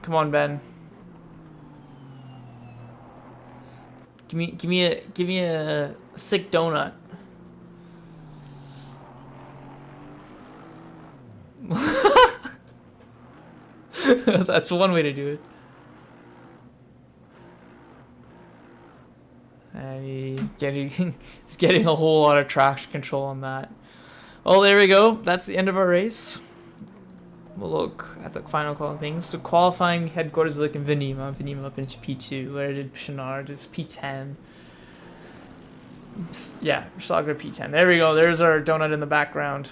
Come on, Ben. Give me a sick donut. That's one way to do it. And he's getting a whole lot of traction control on that. Well, there we go. That's the end of our race. We'll look at the final qualifying things. So qualifying had Gorzik and Venima. Venima up into P2. Where did Chenard is P10. Yeah, Schlager P10. There we go. There's our donut in the background.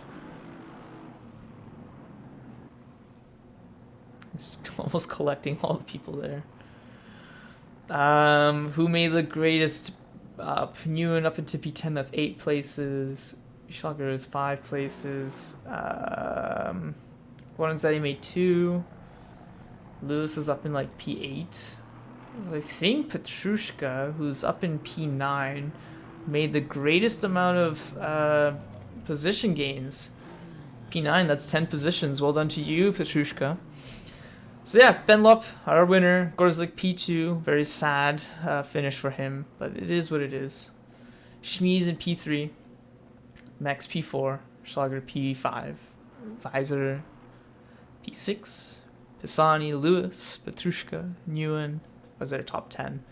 It's almost collecting all the people there. Who made the greatest Nguyen up into P10? That's 8 places. Schlager is 5 places. Lorenzetti made 2. Lewis is up in like P8. I think Petrushka, who's up in P9, made the greatest amount of position gains. P9, that's 10 positions. Well done to you, Petrushka. So yeah, Ben Lop, our winner. Gorzik P2, very sad finish for him, but it is what it is. Schmies in P3. Max P4. Schlager P5. Visor P6, Pisani, Lewis, Petrushka, Nguyen was their top 10.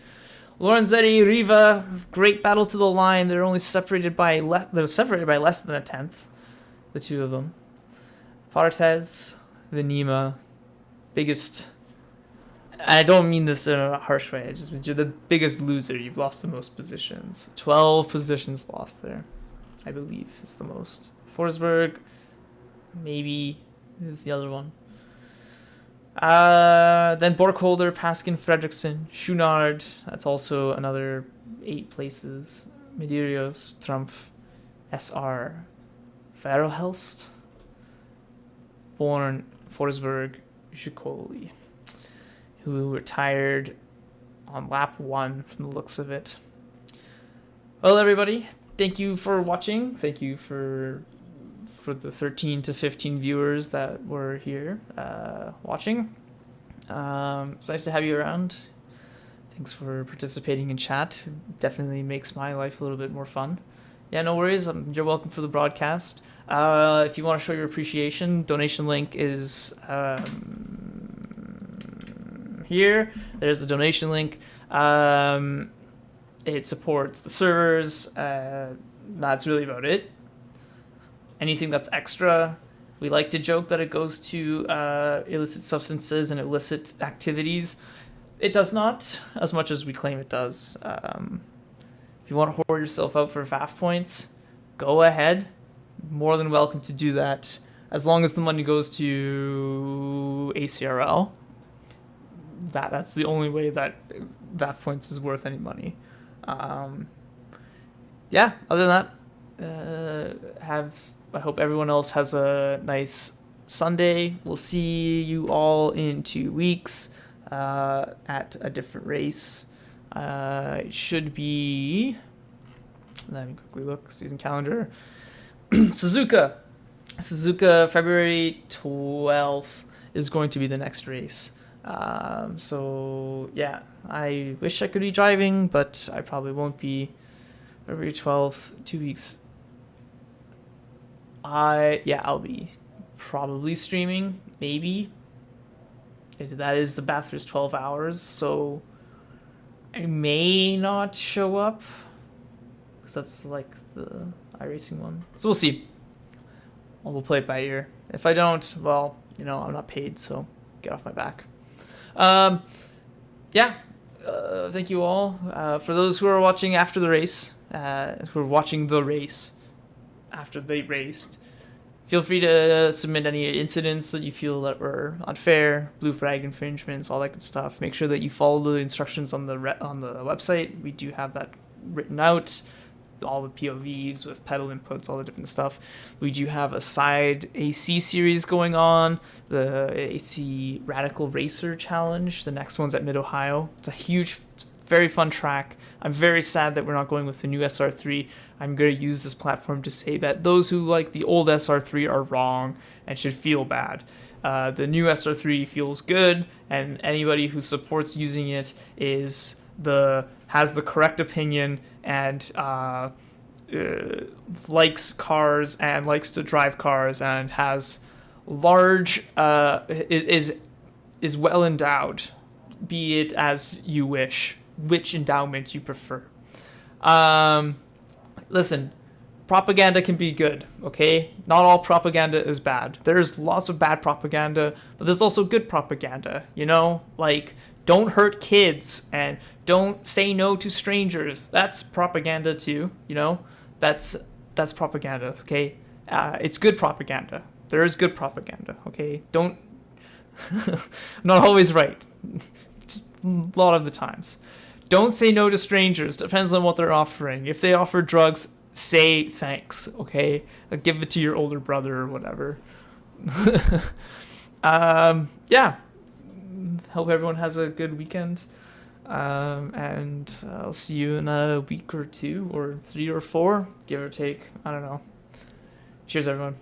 Lorenzetti, Riva, great battle to the line. They're only separated by less than a tenth, the two of them. Partez, Venima, biggest. I don't mean this in a harsh way. I just mean you're the biggest loser. You've lost the most positions. 12 positions lost there, I believe is the most. Forsberg, maybe. Is the other one. Then Borkholder, Paskin, Fredriksson, Schunard. That's also another 8 places. Medeiros, Trumpf, SR, Verhelst, Born, Forsberg, Jukoli, who retired on lap 1 from the looks of it. Well, everybody, thank you for watching. Thank you for the 13 to 15 viewers that were here watching. It's nice to have you around. Thanks for participating in chat. It definitely makes my life a little bit more fun. Yeah, no worries. You're welcome for the broadcast. If you want to show your appreciation, donation link is here. There's the donation link. It supports the servers. That's really about it. Anything that's extra, we like to joke that it goes to illicit substances and illicit activities. It does not, as much as we claim it does. If you want to hoard yourself out for VAF points, go ahead. More than welcome to do that, as long as the money goes to ACRL. That's the only way that VAF points is worth any money. Yeah, other than that, I hope everyone else has a nice Sunday. We'll see you all in 2 weeks at a different race. It should be. Let me quickly look. Season calendar. Suzuka, February 12th is going to be the next race. So yeah, I wish I could be driving, but I probably won't be. February 12th, 2 weeks. I'll be probably streaming, maybe. That is the Bathurst 12 hours, so I may not show up, because that's like the iRacing one. So we'll see. We'll play it by ear. If I don't, well, I'm not paid, so get off my back. Thank you all. For those who are watching after the race, who are watching the race after they raced, feel free to submit any incidents that you feel that were unfair, blue flag infringements, all that good stuff. Make sure that you follow the instructions on the website. We do have that written out, all the POVs with pedal inputs, all the different stuff. We do have a side AC series going on, the AC Radical Racer Challenge. The next one's at Mid-Ohio. It's a huge, very fun track. I'm very sad that we're not going with the new SR3. I'm going to use this platform to say that those who like the old SR3 are wrong and should feel bad. The new SR3 feels good, and anybody who supports using it has the correct opinion and likes cars and likes to drive cars and has large is well endowed, be it as you wish, which endowment you prefer. Listen, propaganda can be good, okay? Not all propaganda is bad. There's lots of bad propaganda, but there's also good propaganda, like don't hurt kids and don't say no to strangers. That's propaganda too, That's propaganda, okay? It's good propaganda. There is good propaganda, okay? Don't... I'm not always right. Just a lot of the times. Don't say no to strangers. Depends on what they're offering. If they offer drugs, say thanks, okay? Give it to your older brother or whatever. Hope everyone has a good weekend. And I'll see you in a week or 2 or 3 or 4, give or take. I don't know. Cheers, everyone.